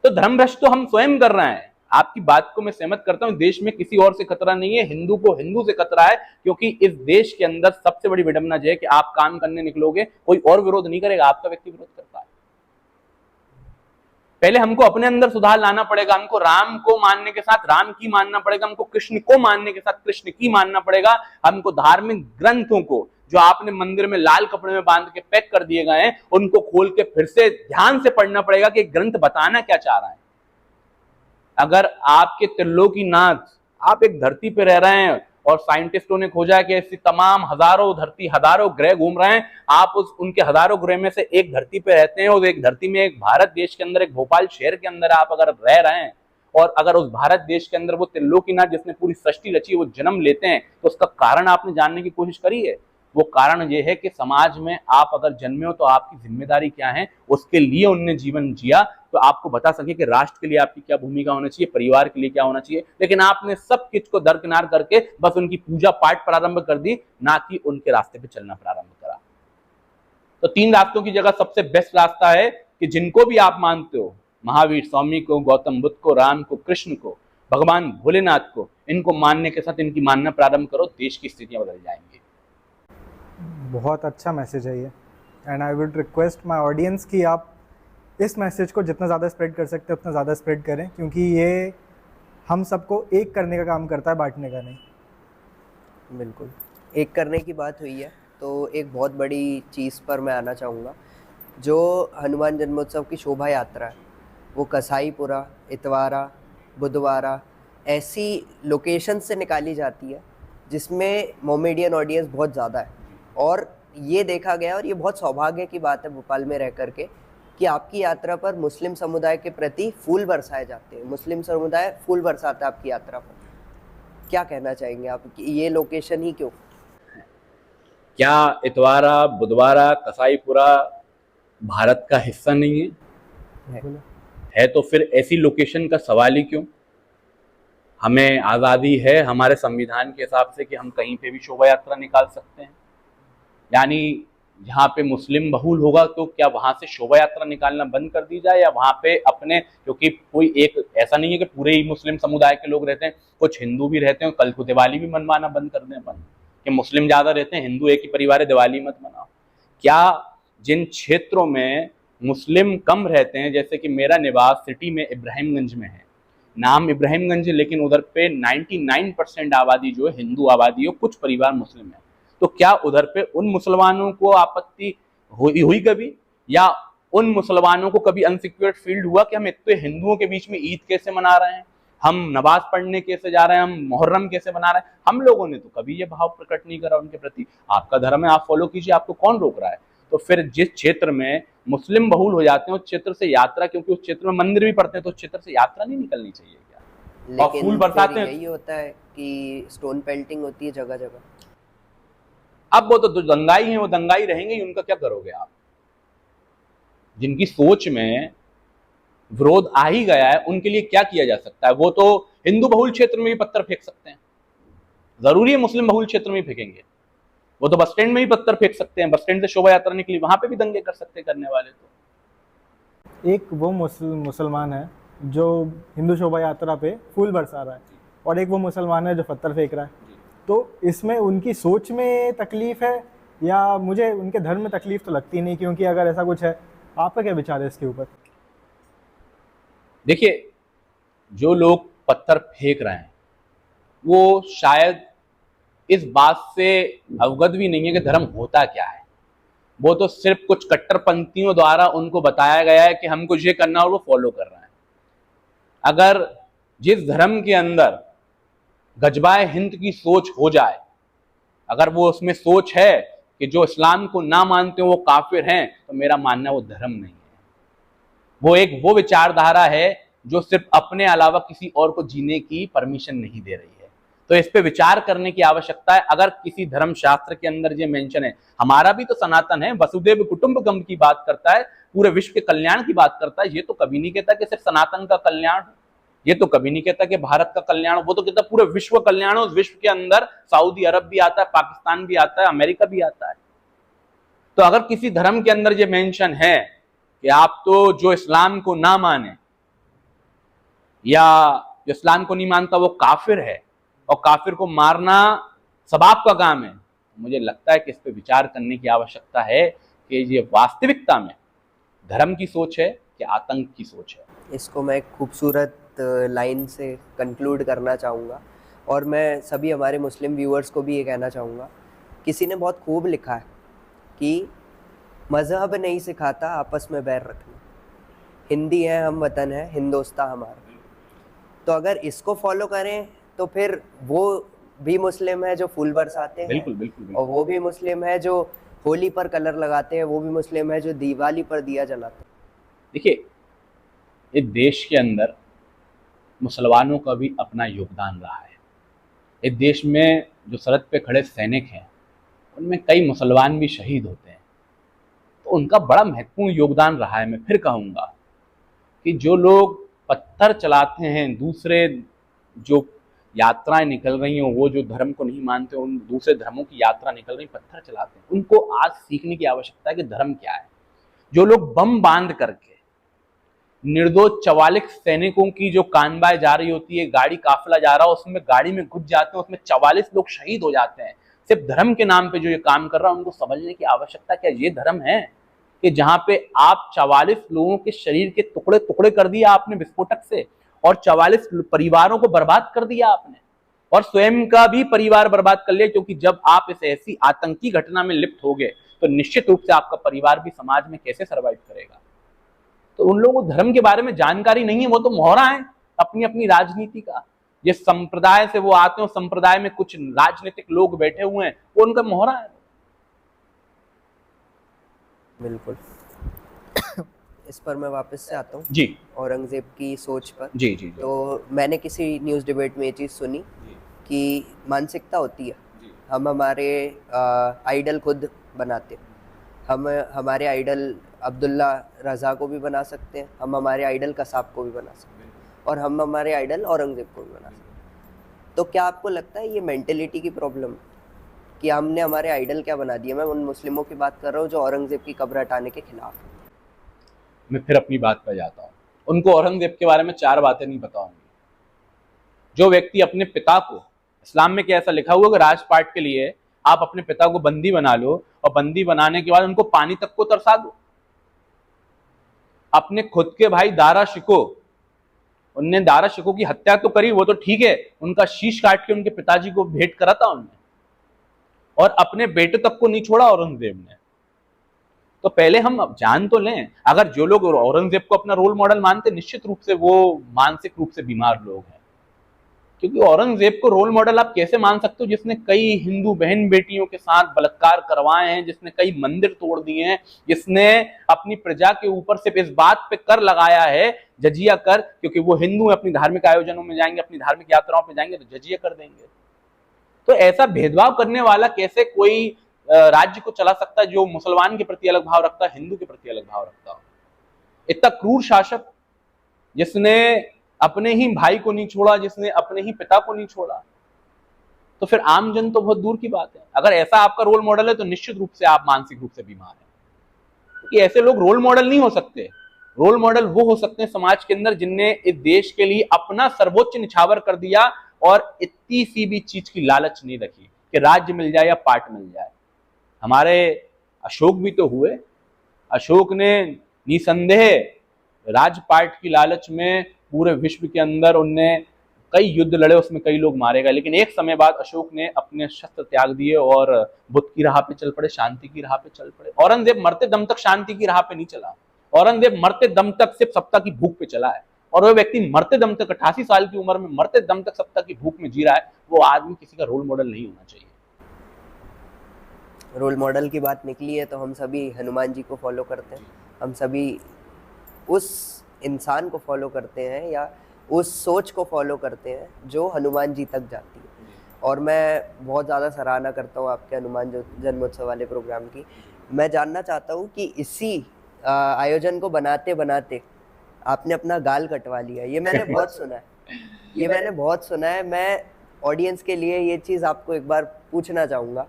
तो धर्म भ्रष्ट तो हम स्वयं कर रहे हैं। आपकी बात को मैं सहमत करता हूं, देश में किसी और से खतरा नहीं है, हिंदू को हिंदू से खतरा है, क्योंकि इस देश के अंदर सबसे बड़ी विडंबना यह है कि आप काम करने निकलोगे, कोई और विरोध नहीं करेगा, आपका व्यक्ति विरोध करता है। पहले हमको अपने अंदर सुधार लाना पड़ेगा, हमको राम को मानने के साथ राम की मानना पड़ेगा, हमको कृष्ण को मानने के साथ कृष्ण की मानना पड़ेगा, हमको धार्मिक ग्रंथों को जो आपने मंदिर में लाल कपड़े में बांध के पैक कर दिए गए हैं, उनको खोल के फिर से ध्यान से पढ़ना पड़ेगा कि ग्रंथ बताना क्या चाह रहा है। अगर आपके त्रिलोकीनाथ, आप एक धरती पे रह रहे हैं और साइंटिस्टों ने खोजा है कि ऐसी तमाम हजारों ग्रह घूम रहे हैं, आप उनके हजारों ग्रह में से एक धरती पे रहते हैं, और एक धरती में, एक भारत देश के अंदर, एक भोपाल शहर के अंदर आप अगर रह रहे हैं, और अगर उस भारत देश के अंदर वो त्रिलोकीनाथ जिसने पूरी सृष्टि रची वो जन्म लेते हैं, तो उसका कारण आपने जानने की कोशिश करी है? वो कारण ये है कि समाज में आप अगर जन्मे हो तो आपकी जिम्मेदारी क्या है, उसके लिए उनने जीवन जिया, तो आपको बता सके कि राष्ट्र के लिए आपकी क्या भूमिका होनी चाहिए, परिवार के लिए क्या होना चाहिए। लेकिन आपने सब कुछ को दरकिनार करके बस उनकी पूजा पाठ प्रारंभ कर दी, ना कि उनके रास्ते पे चलना प्रारंभ करा। तो 3 रास्तों की जगह सबसे बेस्ट रास्ता है कि जिनको भी आप मानते हो, महावीर स्वामी को, गौतम बुद्ध को, राम को, कृष्ण को, भगवान भोलेनाथ को, इनको मानने के साथ इनकी मानना प्रारंभ करो, देश की स्थितियां बदल जाएंगी। बहुत अच्छा मैसेज है ये, and I would request my audience कि आप इस मैसेज को जितना ज़्यादा स्प्रेड कर सकते हैं उतना ज़्यादा स्प्रेड करें, क्योंकि ये हम सबको एक करने का काम करता है, बांटने का नहीं। बिल्कुल, एक करने की बात हुई है तो एक बहुत बड़ी चीज़ पर मैं आना चाहूँगा। जो हनुमान जन्मोत्सव की शोभा यात्रा है वो कसाईपुरा, इतवारा, बुधवारा ऐसी लोकेशन से निकाली जाती है जिसमें मोमेडियन ऑडियंस बहुत ज़्यादा है, और ये देखा गया, और ये बहुत सौभाग्य की बात है भोपाल में रह करके, कि आपकी यात्रा पर मुस्लिम समुदाय के प्रति फूल बरसाए जाते हैं, मुस्लिम समुदाय फूल बरसाता है आपकी यात्रा पर। क्या कहना चाहेंगे आप कि ये लोकेशन ही क्यों? क्या इतवारा, बुधवारा, कसाईपुरा भारत का हिस्सा नहीं है? तो फिर ऐसी लोकेशन का सवाल ही क्यों? हमें आज़ादी है हमारे संविधान के हिसाब से कि हम कहीं पे भी शोभा यात्रा निकाल सकते हैं। यानी जहाँ पे मुस्लिम बहुल होगा तो क्या वहां से शोभा यात्रा निकालना बंद कर दी जाए, या वहां पे अपने, क्योंकि कोई एक ऐसा नहीं है कि पूरे ही मुस्लिम समुदाय के लोग रहते हैं, कुछ हिंदू भी रहते हैं, कल को दिवाली भी मनवाना बंद कर दें अपन, कि मुस्लिम ज्यादा रहते हैं, हिंदू एक ही परिवार है, दिवाली मत मनाओ। क्या जिन क्षेत्रों में मुस्लिम कम रहते हैं, जैसे कि मेरा निवास सिटी में इब्राहिमगंज में है, नाम इब्राहिमगंज है, लेकिन उधर पे 99% आबादी जो है हिंदू आबादी है, कुछ परिवार मुस्लिम है, तो क्या उधर पे उन मुसलमानों को आपत्ति हुई कभी, या उन मुसलमानों को कभी अनसिक्योर्ड फील्ड हुआ कि हम इतने हिंदुओं के बीच में ईद कैसे मना रहे हैं, हम नमाज पढ़ने कैसे जा रहे हैं, हम मुहर्रम कैसे मना रहे हैं? हम लोगों ने तो कभी ये भाव प्रकट नहीं करा उनके प्रति। आपका धर्म है, आप फॉलो कीजिए, आपको कौन रोक रहा है? तो फिर जिस क्षेत्र में मुस्लिम बहुल हो जाते हैं उस क्षेत्र से यात्रा, क्योंकि उस क्षेत्र में मंदिर भी पड़ते हैं, तो उस क्षेत्र से यात्रा नहीं निकलनी चाहिए क्या? और फूल बरसाते हैं, यही होता है कि स्टोन पेल्टिंग होती है जगह जगह। अब वो तो दंगाई हैं, वो दंगाई रहेंगे ही, उनका क्या करोगे आप? जिनकी सोच में विरोध आ ही गया है उनके लिए क्या किया जा सकता है? वो तो हिंदू बहुल क्षेत्र में भी पत्थर फेंक सकते हैं, जरूरी है मुस्लिम बहुल क्षेत्र में ही फेंकेंगे? वो तो बस स्टैंड में ही पत्थर फेंक सकते हैं, बस स्टैंड से शोभा यात्रा निकली वहां पे भी दंगे कर सकते हैं करने वाले। तो एक वो मुसलमान है जो हिंदू शोभा यात्रा पे फूल बरसा रहा है, और एक वो मुसलमान है जो पत्थर फेंक रहा है। तो इसमें उनकी सोच में तकलीफ है या मुझे उनके धर्म में तकलीफ तो लगती नहीं, क्योंकि अगर ऐसा कुछ है, आपका क्या विचार है इसके ऊपर? देखिए, जो लोग पत्थर फेंक रहे हैं वो शायद इस बात से अवगत भी नहीं है कि धर्म होता क्या है। वो तो सिर्फ कुछ कट्टरपंथियों द्वारा उनको बताया गया है कि हमको ये करना और वो फॉलो कर रहे हैं। अगर जिस धर्म के अंदर गजबाए हिंद की सोच हो जाए, अगर वो उसमें सोच है कि जो इस्लाम को ना मानते हो वो काफिर हैं, तो मेरा मानना वो धर्म नहीं है, वो विचारधारा है जो सिर्फ अपने अलावा किसी और को जीने की परमिशन नहीं दे रही है। तो इस पे विचार करने की आवश्यकता है। अगर किसी धर्म शास्त्र के अंदर ये मेंशन है, हमारा भी तो सनातन है, वसुदेव कुटुंबकम की बात करता है, पूरे विश्व के कल्याण की बात करता है, ये तो कभी नहीं कहता कि सिर्फ सनातन का कल्याण, ये तो कभी नहीं कहता कि भारत का कल्याण, वो तो कहता पूरे विश्व कल्याण। उस विश्व के अंदर सऊदी अरब भी आता है, पाकिस्तान भी आता है, अमेरिका भी आता है। तो अगर किसी धर्म के अंदर ये मेंशन है कि आप तो जो इस्लाम को ना माने या जो इस्लाम को नहीं मानता वो काफिर है, और काफिर को मारना सब आपका काम है, मुझे लगता है कि इस पे विचार करने की आवश्यकता है कि ये वास्तविकता में धर्म की सोच है कि आतंक की सोच है। इसको मैं एक खूबसूरत लाइन से कंक्लूड करना चाहूँगा, और मैं सभी हमारे मुस्लिम व्यूअर्स को भी ये कहना चाहूँगा, किसी ने बहुत खूब लिखा है कि मज़हब नहीं सिखाता आपस में बैर रखना, हिंदी है हम वतन है हिंदोस्तां हमारा। तो अगर इसको फॉलो करें तो फिर वो भी मुस्लिम है जो फूल बरसाते हैं, बिल्कुल बिल्कुल, बिल्कुल। और वो भी मुस्लिम है जो होली पर कलर लगाते हैं, वो भी मुस्लिम है जो दिवाली पर दिया जलाते हैं। देखिए, इस देश के अंदर मुसलमानों का भी अपना योगदान रहा है। इस देश में जो सरहद पे खड़े सैनिक हैं उनमें कई मुसलमान भी शहीद होते हैं, तो उनका बड़ा महत्वपूर्ण योगदान रहा है। मैं फिर कहूँगा कि जो लोग पत्थर चलाते हैं, दूसरे जो यात्राएं निकल रही हैं, वो जो धर्म को नहीं मानते, उन दूसरे धर्मों की यात्रा निकल रही, पत्थर चलाते हैं, उनको आज सीखने की आवश्यकता है कि धर्म क्या है। जो लोग बम बांध करके निर्दोष 44 सैनिकों की जो कानबाई जा रही होती है, गाड़ी काफिला जा रहा है, उसमें गाड़ी में घुस जाते हैं, उसमें 44 लोग शहीद हो जाते हैं, सिर्फ धर्म के नाम पे जो ये काम कर रहा है, उनको समझने की आवश्यकता। क्या ये धर्म है कि जहां पे आप 44 लोगों के शरीर के टुकड़े टुकड़े कर दिया आपने विस्फोटक से, और 44 परिवारों को बर्बाद कर दिया आपने, और स्वयं का भी परिवार बर्बाद कर लिया? क्योंकि जब आप इस ऐसी आतंकी घटना में लिप्त हो गए तो निश्चित रूप से आपका परिवार भी समाज में कैसे सर्वाइव करेगा। तो उन लोगों को धर्म के बारे में जानकारी नहीं है, वो तो मोहरा है अपनी अपनी राजनीति का। जिस संप्रदाय से वो आते हैं, संप्रदाय में कुछ राजनीतिक लोग बैठे हुए हैं, वो उनका मोहरा है। बिल्कुल। इस पर मैं वापस से आता हूँ जी, औरंगजेब की सोच पर। जी जी, जी। तो मैंने किसी न्यूज़ डिबेट में ये चीज़ सुनी कि मानसिकता होती है, हम हमारे आइडल खुद बनाते हैं। हम हमारे आइडल अब्दुल्ला रज़ा को भी बना सकते हैं, हम हमारे आइडल कसाब को भी बना सकते हैं, और हम हमारे आइडल औरंगजेब को भी बना सकते हैं। तो क्या आपको लगता है ये मेंटेलिटी की प्रॉब्लम, कि हमने हमारे आइडल क्या बना दिए। मैं उन मुस्लिमों की बात कर रहा हूँ जो औरंगजेब की कब्र हटाने के खिलाफ है। मैं फिर अपनी बात पर जाता हूँ। उनको औरंगजेब के बारे में 4 बातें नहीं पता होंगी। जो व्यक्ति अपने पिता को, इस्लाम में क्या ऐसा लिखा हुआ कि राजपाट के लिए आप अपने पिता को बंदी बना लो और बंदी बनाने के बाद उनको पानी तक को तरसा दो। अपने खुद के भाई दारा शिको, उनने दारा शिको की हत्या तो करी, वो तो ठीक है, उनका शीश काट के उनके पिताजी को भेंट करा था उनने, और अपने बेटे तक को नहीं छोड़ा औरंगजेब ने। तो पहले हम जान तो लें, अगर जो लोग औरंगजेब को अपना रोल मॉडल मानते, निश्चित रूप से वो मानसिक रूप से बीमार लोग हैं। क्योंकि औरंगजेब को रोल मॉडल आप कैसे मान सकते हो जिसने कई हिंदू बहन बेटियों के साथ बलात्कार करवाए हैं, जिसने कई मंदिर तोड़ दिए हैं, जिसने अपनी प्रजा के ऊपर सिर्फ इस बात पे कर लगाया है, जजिया कर, क्योंकि वो हिंदू अपनी धार्मिक आयोजनों में जाएंगे, अपनी धार्मिक यात्राओं पे जाएंगे तो जजिया कर देंगे। तो ऐसा भेदभाव करने वाला कैसे कोई राज्य को चला सकता है जो मुसलमान के प्रति अलग भाव रखता है, हिंदू के प्रति अलग भाव रखता हो? इतना क्रूर शासक जिसने अपने ही भाई को नहीं छोड़ा, जिसने अपने ही पिता को नहीं छोड़ा, तो फिर आमजन तो बहुत दूर की बात है। अगर ऐसा आपका रोल मॉडल है तो निश्चित रूप से आप मानसिक रूप से बीमार हैं, क्योंकि ऐसे लोग रोल मॉडल नहीं हो सकते। रोल मॉडल वो हो सकते हैं समाज के अंदर जिनने इस देश के लिए अपना सर्वोच्च निछावर कर दिया और इतनी सी भी चीज की लालच नहीं रखी कि राज्य मिल जाए या पार्ट मिल जाए। हमारे अशोक भी तो हुए। अशोक ने निसंदेह राजपाट की लालच में पूरे विश्व के अंदर उनने कई युद्ध लड़े, उसमें कई लोग मारे गए, लेकिन एक समय बाद अशोक ने अपने शस्त्र त्याग दिए और बुद्ध की राह पे चल पड़े, शांति की राह पे चल पड़े। औरंगजेब मरते दम तक शांति की राह पे नहीं चला। औरंगजेब मरते दम तक सिर्फ सत्ता की भूख पे चला है, और वह व्यक्ति मरते दम तक 88 साल की उम्र में मरते दम तक सत्ता की भूख में जी रहा है। वो आदमी किसी का रोल मॉडल नहीं होना चाहिए। रोल मॉडल की बात निकली है तो हम सभी हनुमान जी को फॉलो करते हैं, हम सभी उस इंसान को फॉलो करते हैं या उस सोच को फॉलो करते हैं जो हनुमान जी तक जाती है। और मैं बहुत ज़्यादा सराहना करता हूँ आपके हनुमान जन्मोत्सव वाले प्रोग्राम की। मैं जानना चाहता हूँ कि इसी आयोजन को बनाते बनाते आपने अपना गाल कटवा लिया, ये मैंने बहुत सुना है, ये मैंने बहुत सुना है। मैं ऑडियंस के लिए ये चीज़ आपको एक बार पूछना चाहूँगा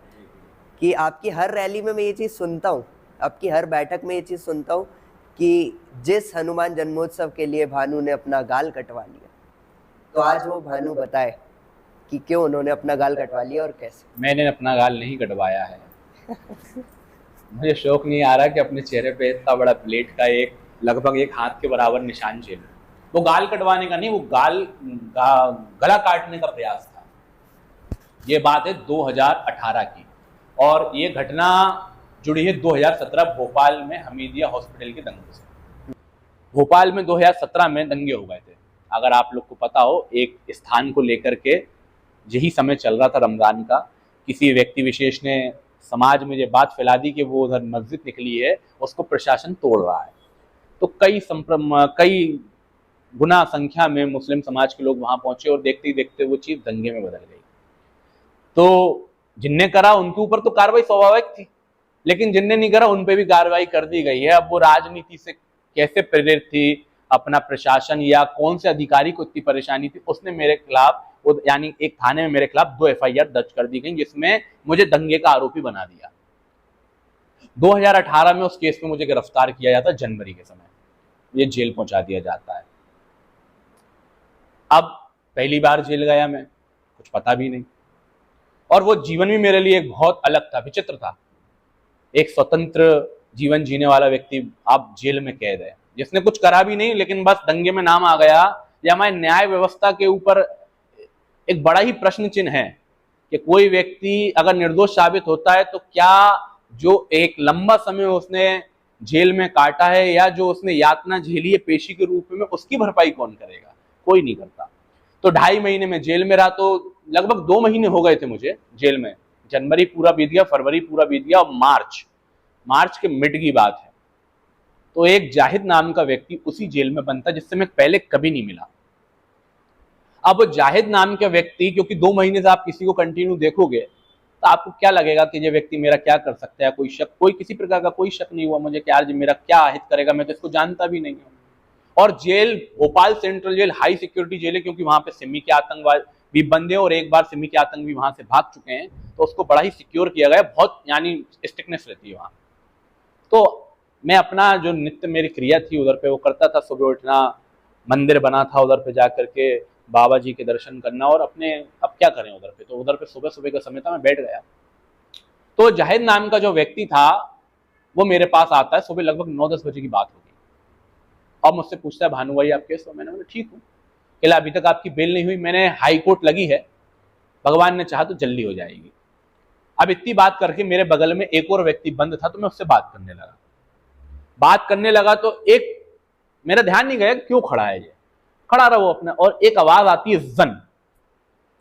कि आपकी हर रैली में मैं ये चीज़ सुनता हूँ, आपकी हर बैठक में ये चीज़ सुनता हूँ कि जिस हनुमान जन्मोत्सव के लिए भानु ने अपना गाल कटवा लिया, तो आज वो भानु बताए कि क्यों उन्होंने अपना गाल कटवा लिया और कैसे। मैंने अपना गाल नहीं कटवाया है। मुझे शौक नहीं आ रहा कि अपने चेहरे पे इतना बड़ा प्लेट का एक लगभग एक हाथ के बराबर निशान झेलूं। वो गाल कटवाने का नहीं, वो गला काटने का प्रयास था। ये बात है 2018 की, और ये घटना जुड़ी है 2017 भोपाल में हमीदिया हॉस्पिटल के दंगे से। भोपाल में 2017 में दंगे हो गए थे। अगर आप लोग को पता हो, एक स्थान को लेकर के यही समय चल रहा था रमजान का, किसी व्यक्ति विशेष ने समाज में ये बात फैला दी कि वो उधर मस्जिद निकली है, उसको प्रशासन तोड़ रहा है। तो कई गुना संख्या में मुस्लिम समाज के लोग वहां पहुंचे और देखते ही देखते वो चीज दंगे में बदल गई। तो जिनने करा उनके ऊपर तो कार्रवाई स्वाभाविक थी, लेकिन जिनने नहीं करा उन पे भी कार्रवाई कर दी गई है। अब वो राजनीति से कैसे प्रेरित थी, अपना प्रशासन या कौन से अधिकारी को इतनी परेशानी थी, उसने मेरे खिलाफ, यानी एक थाने में मेरे खिलाफ 2 FIR दर्ज कर दी गई, जिसमें मुझे दंगे का आरोपी बना दिया। 2018 में उस केस में मुझे गिरफ्तार किया जाता, जनवरी के समय ये जेल पहुंचा दिया जाता है। अब पहली बार जेल गया मैं, कुछ पता भी नहीं, और वो जीवन भी मेरे लिए बहुत अलग था, विचित्र था। एक स्वतंत्र जीवन जीने वाला व्यक्ति आप जेल में कैद है, जिसने कुछ करा भी नहीं, लेकिन बस दंगे में नाम आ गया। ये हमारे न्याय व्यवस्था के ऊपर एक बड़ा ही प्रश्न चिन्ह है कि कोई व्यक्ति अगर निर्दोष साबित होता है तो क्या जो एक लंबा समय उसने जेल में काटा है या जो उसने यातना झेली है पेशी के रूप में, उसकी भरपाई कौन करेगा? कोई नहीं करता। तो 2.5 महीने में जेल में रहा, तो लगभग 2 महीने हो गए थे मुझे जेल में। जनवरी पूरा बीत गया, फरवरी पूरा बीत गया, और मार्च के मिड की बात है तो एक जाहिद नाम का व्यक्ति उसी जेल में बनता जिससे मैं पहले कभी नहीं मिला। अब जाहिद नाम का व्यक्ति, क्योंकि 2 महीने से आप किसी को कंटिन्यू देखोगे तो आपको क्या लगेगा कि ये व्यक्ति मेरा क्या कर सकता है, कोई किसी प्रकार का कोई शक नहीं हुआ मुझे कि यार मेरा क्या अहित करेगा, मैं तो इसको जानता भी नहीं हूँ। और jail Bhopal central jail high security jail है, क्योंकि वहां पे सिमी के आतंकवाद भी बंद है और एक बार सिमी के आतंकवादी वहां से भाग चुके हैं, तो उसको बड़ा ही सिक्योर किया गया, बहुत यानी स्ट्रिक्टनेस रहती है वहां। तो मैं अपना जो नित्य मेरी क्रिया थी उधर पे वो करता था, सुबह उठना, मंदिर बना था उधर पे जा करके बाबा जी के दर्शन करना, और अपने अब क्या करें उधर पे, तो उधर पे सुबह सुबह का समय था, मैं बैठ गया। तो जाहिद नाम का जो व्यक्ति था वो मेरे पास आता है, सुबह लगभग 9-10 बजे की बात होगी, और मुझसे पूछता है भानु भाई आप कैसे हो। मैंने बोला ठीक हूँ। कहला अभी तक आपकी बेल नहीं हुई, मैंने हाई कोर्ट लगी है, भगवान ने चाहा तो जल्दी हो जाएगी। अब इतनी बात करके मेरे बगल में एक और व्यक्ति बंद था, तो मैं उससे बात करने लगा तो एक मेरा ध्यान नहीं गया क्यों खड़ा है, ये खड़ा रहा वो अपना, और एक आवाज आती है जन।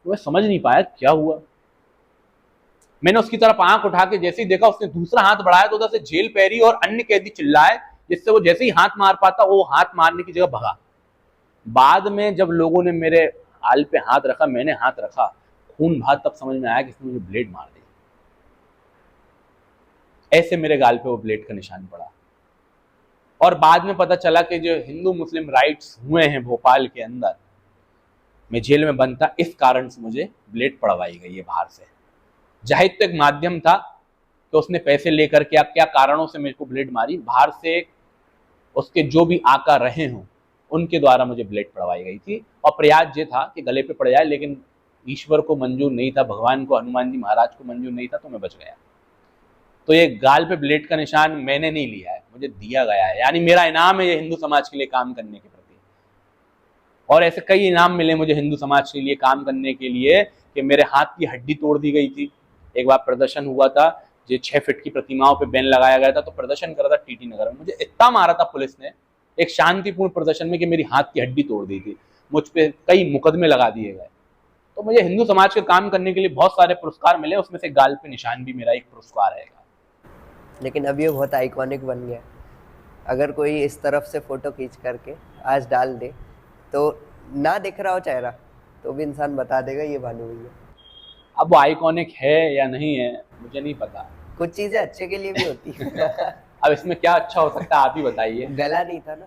तो मैं समझ नहीं पाया क्या हुआ। मैंने उसकी तरफ आंख उठा के जैसे ही देखा, उसने दूसरा हाथ बढ़ाया तो उधर से जेल पैरी और अन्य कैदी चिल्लाए, जिससे वो जैसे ही हाथ मार पाता वो हाथ मारने की जगह भगा। बाद में जब लोगों ने मेरे हाल पे हाथ रखा, मैंने हाथ रखा, खून बहा, तब समझ में आया कि इसने मुझे ब्लेड मार दी। ऐसे मेरे गाल पे वो ब्लेड का निशान पड़ा। और बाद में पता चला कि जो हिंदू मुस्लिम राइट्स हुए हैं भोपाल के अंदर, मैं जेल में बंद था, इस कारण से मुझे ब्लेड पड़वाई गई है बाहर से। जाहिद तो एक माध्यम था कि उसने पैसे लेकर के क्या कारणों से मेरे को ब्लेड मारी, बाहर से उसके जो भी आका रहे हों उनके द्वारा मुझे ब्लेड पड़वाई गई थी। और प्रयास ये था कि गले पे पड़ जाए, लेकिन ईश्वर को मंजूर नहीं था, भगवान को, हनुमान जी महाराज को मंजूर नहीं था, तो मैं बच गया। तो ये गाल पे ब्लेड का निशान मैंने नहीं लिया है, मुझे दिया गया है, यानी मेरा इनाम है ये हिंदू समाज के लिए काम करने के प्रति। और ऐसे कई इनाम मिले मुझे हिंदू समाज के लिए काम करने के लिए, कि मेरे हाथ की हड्डी तोड़ दी गई थी। एक बार प्रदर्शन हुआ था, जो 6 फीट की प्रतिमाओं पे बैन लगाया गया था, तो प्रदर्शन कर रहा था टीटी नगर में, मुझे इतना मारा था पुलिस ने एक शांतिपूर्ण प्रदर्शन में कि मेरी हाथ की हड्डी तोड़ दी थी, मुझ पे कई मुकदमे लगा दिए गए। तो मुझे हिंदू समाज के काम करने के लिए बहुत सारे पुरस्कार मिले, उसमें से गाल पे निशान भी मेरा एक पुरस्कार है। लेकिन अब ये बहुत आइकॉनिक बन गया। अगर कोई इस तरफ से फोटो खींच करके आज डाल दे, तो ना दिख रहा हो चेहरा तो भी इंसान बता देगा ये भानु भैया। अब वो आइकॉनिक है या नहीं है मुझे नहीं पता, कुछ चीजें अच्छे के लिए भी होती है। अब इसमें क्या अच्छा हो सकता है आप ही बताइए। गला नहीं था ना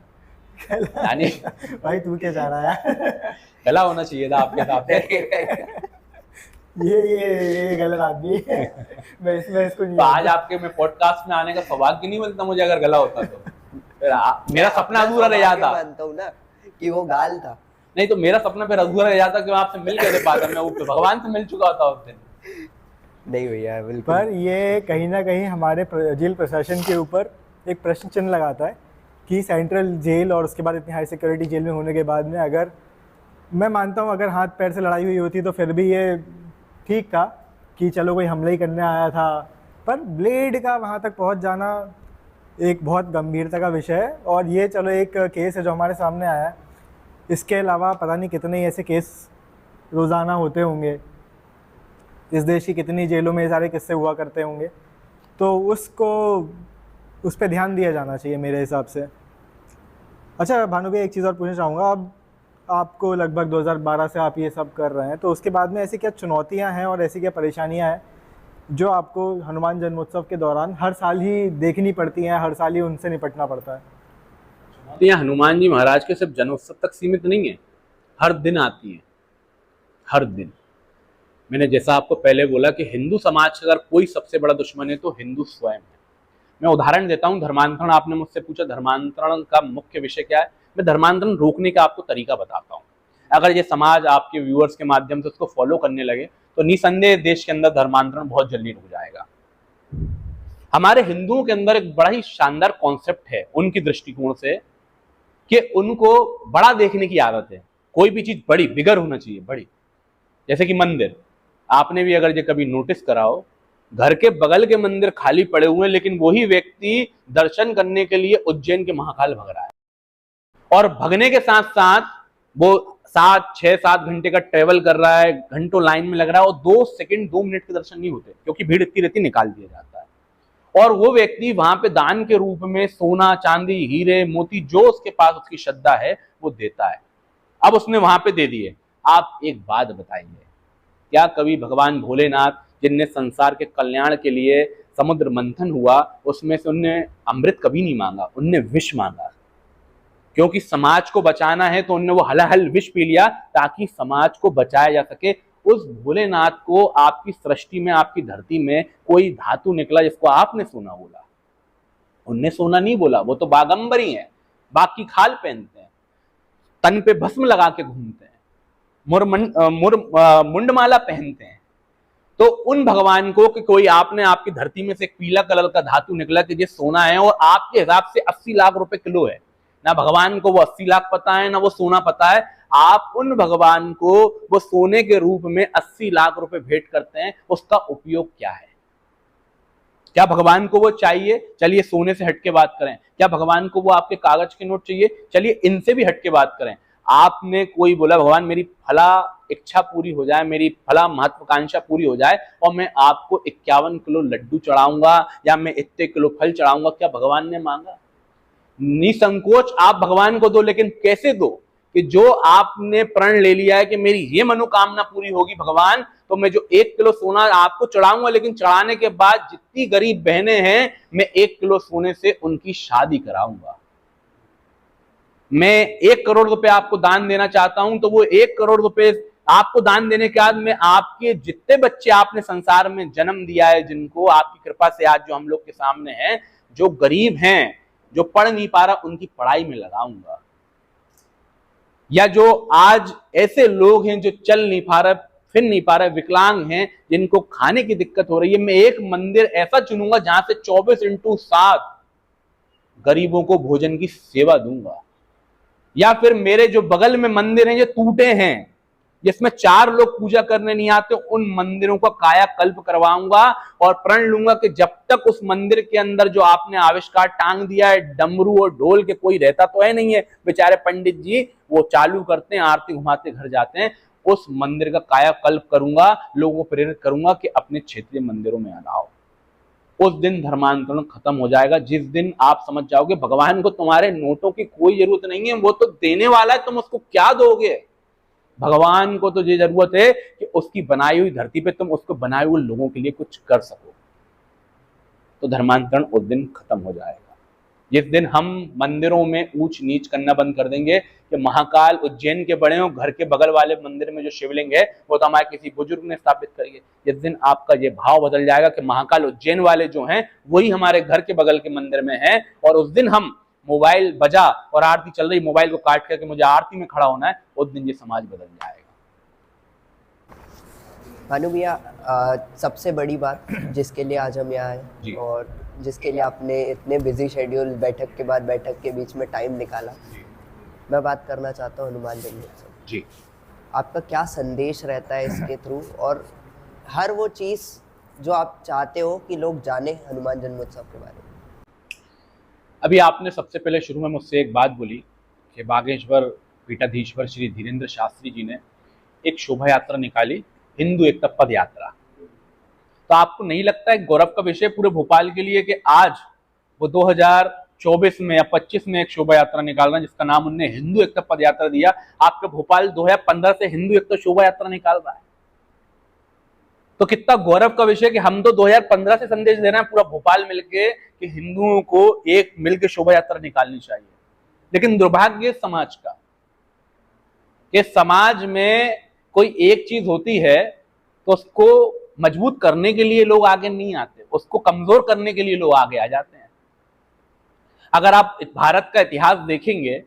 यानी भाई तू क्या चाह रहा है? गला होना चाहिए था आपके हिसाब से। ये गलत आदमी है। मैं इसको नहीं तो आज आपके में पॉडकास्ट में आने का सौभाग्य नहीं मिलता मुझे अगर गला होता तो। मेरा सपना अधूरा रह जाता। मानता हूँ ना कि वो गाल था, नहीं तो मेरा सपना फिर अधूरा रह जाता कि मैं आपसे मिल कैसे पाता, मैं भगवान से मिल चुका होता उस दिन। नहीं भैया बिल्कुल। पर ये कहीं ना कहीं हमारे जेल प्रशासन के ऊपर एक प्रश्न चिन्ह लगाता है कि सेंट्रल जेल और उसके बाद इतनी हाई सिक्योरिटी जेल में होने के बाद में, अगर मैं मानता हूँ अगर हाथ पैर से लड़ाई हुई होती तो फिर भी ये ठीक था कि चलो कोई हमला ही करने आया था, पर ब्लेड का वहाँ तक पहुँच जाना एक बहुत गंभीरता का विषय है। और ये चलो एक केस है जो हमारे सामने आया है, इसके अलावा पता नहीं कितने ऐसे केस रोज़ाना होते होंगे, इस देश की कितनी जेलों में ये सारे किस्से हुआ करते होंगे, तो उस पर ध्यान दिया जाना चाहिए मेरे हिसाब से। अच्छा भानु भाई एक चीज़ और पूछना चाहूँगा, अब आपको लगभग 2012 से आप ये सब कर रहे हैं, तो उसके बाद में ऐसी क्या चुनौतियां हैं और ऐसी क्या परेशानियां हैं जो आपको हनुमान जन्मोत्सव के दौरान हर साल ही देखनी पड़ती हैं, हर साल ही उनसे निपटना पड़ता है? चुनौतियां हनुमान जी महाराज के सिर्फ जन्मोत्सव तक सीमित नहीं है, हर दिन आती हैं, हर दिन। मैंने जैसा आपको पहले बोला कि हिंदू समाज का अगर कोई सबसे बड़ा दुश्मन है तो हिंदू स्वयं है। मैं उदाहरण देता हूँ, धर्मांतरण आपने मुझसे पूछा, धर्मांतरण का मुख्य विषय क्या है, मैं धर्मांतरण रोकने का आपको तरीका बताता हूँ। अगर ये समाज आपके व्यूअर्स के माध्यम से उसको फॉलो करने लगे तो निसंदेह देश के अंदर धर्मांतरण बहुत जल्दी रुक जाएगा। हमारे हिंदुओं के अंदर एक बड़ा ही शानदार कॉन्सेप्ट है उनकी दृष्टिकोण से, कि उनको बड़ा देखने की आदत है, कोई भी चीज बड़ी बिगर होना चाहिए, बड़ी। जैसे कि मंदिर, आपने भी अगर ये कभी नोटिस करा हो, घर के बगल के मंदिर खाली पड़े हुए हैं, लेकिन वही व्यक्ति दर्शन करने के लिए उज्जैन के महाकाल भग रहा है, और भगने के साथ साथ वो 6-7 घंटे का ट्रेवल कर रहा है, घंटों लाइन में लग रहा है, और 2 सेकंड 2 मिनट के दर्शन नहीं होते क्योंकि भीड़ इतनी रहती, निकाल दिया जाता है। और वो व्यक्ति वहां पे दान के रूप में सोना चांदी हीरे मोती जो उसके पास उसकी श्रद्धा है वो देता है। अब उसने वहां पे दे दिए। आप एक बात बताइए, क्या कभी भगवान भोलेनाथ जिनने संसार के कल्याण के लिए समुद्र मंथन हुआ उसमें से उनने अमृत कभी नहीं मांगा, उनने विष मांगा? क्योंकि समाज को बचाना है तो उनने वो हलाहल विष पी लिया ताकि समाज को बचाया जा सके। उस भोलेनाथ को आपकी सृष्टि में, आपकी धरती में कोई धातु निकला जिसको आपने सोना बोला, उनने सोना नहीं बोला, वो तो बागंबरी है, बाकी खाल पहनते हैं, तन पे भस्म लगा के घूमते हैं, मुंडमाला पहनते हैं। तो उन भगवान को कि कोई आपने आपकी धरती में से एक पीला कलर का धातु निकला कि ये सोना है और आपके हिसाब से 80 लाख रुपए किलो है, ना भगवान को वो 80 लाख पता है ना वो सोना पता है। आप उन भगवान को वो सोने के रूप में 80 लाख रुपए भेंट करते हैं, उसका उपयोग क्या है? क्या भगवान को वो चाहिए? चलिए सोने से हटके बात करें। क्या भगवान को वो आपके कागज के नोट चाहिए? चलिए इनसे भी हटके बात करें। आपने कोई बोला भगवान मेरी फला इच्छा पूरी हो जाए, मेरी फला महत्वाकांक्षा पूरी हो जाए और मैं आपको 51 किलो लड्डू चढ़ाऊंगा या मैं इतने किलो फल चढ़ाऊंगा, क्या भगवान ने मांगा? निसंकोच आप भगवान को दो, लेकिन कैसे दो कि जो आपने प्रण ले लिया है कि मेरी ये मनोकामना पूरी होगी भगवान तो मैं जो 1 किलो सोना आपको चढ़ाऊंगा, लेकिन चढ़ाने के बाद जितनी गरीब बहनें हैं मैं 1 किलो सोने से उनकी शादी कराऊंगा। मैं 1 करोड़ रुपए आपको दान देना चाहता हूं तो वो 1 करोड़ रुपए आपको दान देने के बाद मैं आपके जितने बच्चे आपने संसार में जन्म दिया है, जिनको आपकी कृपा से आज जो हम लोग के सामने हैं, जो गरीब हैं, जो पढ़ नहीं पा रहा, उनकी पढ़ाई में लगाऊंगा। या जो आज ऐसे लोग हैं जो चल नहीं पा रहे, फिर नहीं पा रहे, विकलांग हैं, जिनको खाने की दिक्कत हो रही है, मैं एक मंदिर ऐसा चुनूंगा जहां से 24/7 गरीबों को भोजन की सेवा दूंगा। या फिर मेरे जो बगल में मंदिर हैं जो टूटे हैं, जिसमें 4 लोग पूजा करने नहीं आते, उन मंदिरों का कायाकल्प करवाऊंगा और प्रण लूंगा कि जब तक उस मंदिर के अंदर जो आपने आविष्कार टांग दिया है डमरू और ढोल के, कोई रहता तो है नहीं है, बेचारे पंडित जी वो चालू करते हैं, आरती घुमाते घर जाते हैं, उस मंदिर का कायाकल्प करूंगा, लोगों को प्रेरित करूंगा कि अपने क्षेत्रीय मंदिरों में आना हो। उस दिन धर्मांतरण खत्म हो जाएगा, जिस दिन आप समझ जाओगे भगवान को तुम्हारे नोटों की कोई जरूरत नहीं है, वो तो देने वाला है, तुम उसको क्या दोगे? भगवान को तो ये जरूरत है कि उसकी बनाई हुई धरती पे तुम उसको बनाए हुए लोगों के लिए कुछ कर सको। तो धर्मांतरण उस दिन खत्म हो जाएगा जिस दिन हम मंदिरों में ऊंच नीच करना बंद कर देंगे कि महाकाल उज्जैन के बड़े हो, घर के बगल वाले मंदिर में जो शिवलिंग है वो तो हमारे किसी बुजुर्ग ने स्थापित करी है। जिस दिन आपका ये भाव बदल जाएगा कि महाकाल उज्जैन वाले जो हैं वही हमारे घर के बगल के मंदिर में हैं, और उस दिन हम मोबाइल बजा और आरती चल रही, मोबाइल को काट करके मुझे आरती में खड़ा होना है, उस दिन ये समाज बदल जाएगा। भानु भैया, सबसे बड़ी बात जिसके लिए आज हम यहाँ जी। आए और जिसके लिए आपने इतने बिजी शेड्यूल, बैठक के बाद बैठक के बीच में टाइम निकाला, मैं बात करना चाहता हूँ हनुमान जन्मोत्सव जी। आपका क्या संदेश रहता है इसके थ्रू, और हर वो चीज़ जो आप चाहते हो कि लोग जाने हनुमान जन्मोत्सव के बारे में? अभी आपने सबसे पहले शुरू में मुझसे एक बात बोली कि बागेश्वर पीठाधीश्वर श्री धीरेन्द्र शास्त्री जी ने एक शोभा यात्रा निकाली, हिंदू एकता पद यात्रा। तो आपको नहीं लगता है गौरव का विषय पूरे भोपाल के लिए कि आज वो 2024 में या 25 में एक शोभा यात्रा निकाल रहे हैं जिसका नाम उनने हिंदू एकता पद यात्रा दिया। आपका भोपाल 2015 से हिंदू एकता शोभा यात्रा निकाल रहा है। तो कितना गौरव का विषय कि हम तो 2015 से संदेश दे रहे हैं पूरा भोपाल मिलके कि हिंदुओं को एक मिलकर शोभा यात्रा निकालनी चाहिए। लेकिन दुर्भाग्य समाज का कि समाज में कोई एक चीज होती है तो उसको मजबूत करने के लिए लोग आगे नहीं आते, उसको कमजोर करने के लिए लोग आगे आ जाते हैं। अगर आप भारत का इतिहास देखेंगे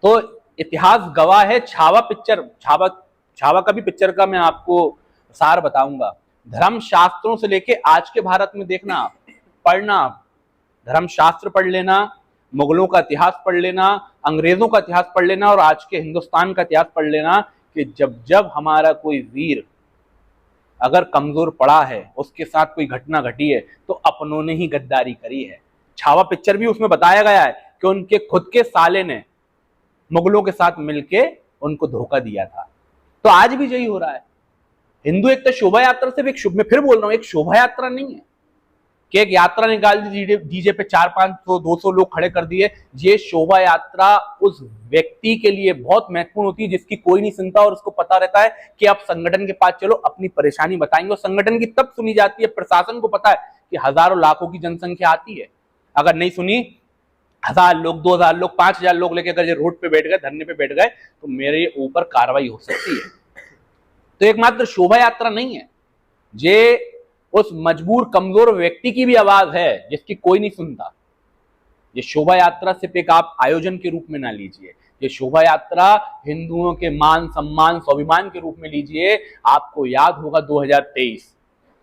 तो इतिहास गवाह है। छावा पिक्चर, छावा का भी पिक्चर का मैं आपको सार बताऊंगा। धर्म शास्त्रों से लेके आज के भारत में देखना, आप पढ़ना, आप धर्म शास्त्र पढ़ लेना, मुगलों का इतिहास पढ़ लेना, अंग्रेजों का इतिहास पढ़ लेना और आज के हिंदुस्तान का इतिहास पढ़ लेना कि जब जब हमारा कोई वीर अगर कमजोर पड़ा है, उसके साथ कोई घटना घटी है, तो अपनों ने ही गद्दारी करी है। छावा पिक्चर भी उसमें बताया गया है कि उनके खुद के साले ने मुगलों के साथ मिलके उनको धोखा दिया था। तो आज भी यही हो रहा है। हिंदू एकता शोभा यात्रा सिर्फ एक शुभ, मैं फिर बोल रहा हूं, एक शोभा यात्रा नहीं है कि एक यात्रा निकाल दी, डीजे पे 400, 500, 200 लोग खड़े कर दिए। ये शोभा यात्रा उस व्यक्ति के लिए बहुत महत्वपूर्ण होती है जिसकी कोई नहीं सुनता और उसको पता रहता है कि आप संगठन के पास चलो, अपनी परेशानी बताएंगे। और संगठन की तब सुनी जाती है, प्रशासन को पता है कि हजारों लाखों की जनसंख्या आती है। अगर नहीं सुनी 1000 लोग, 2000 लोग, 5000 लोग लेके अगर ये रोड पे बैठ गए, धरने पे बैठ गए, तो मेरे ऊपर कार्रवाई हो सकती है। तो एक मात्र शोभा यात्रा नहीं है, ये उस मजबूर कमजोर व्यक्ति की भी आवाज है जिसकी कोई नहीं सुनता। ये शोभा यात्रा सिर्फ एक आप आयोजन के रूप में ना लीजिए, ये शोभा यात्रा हिंदुओं के मान सम्मान स्वाभिमान के रूप में लीजिए। आपको याद होगा 2023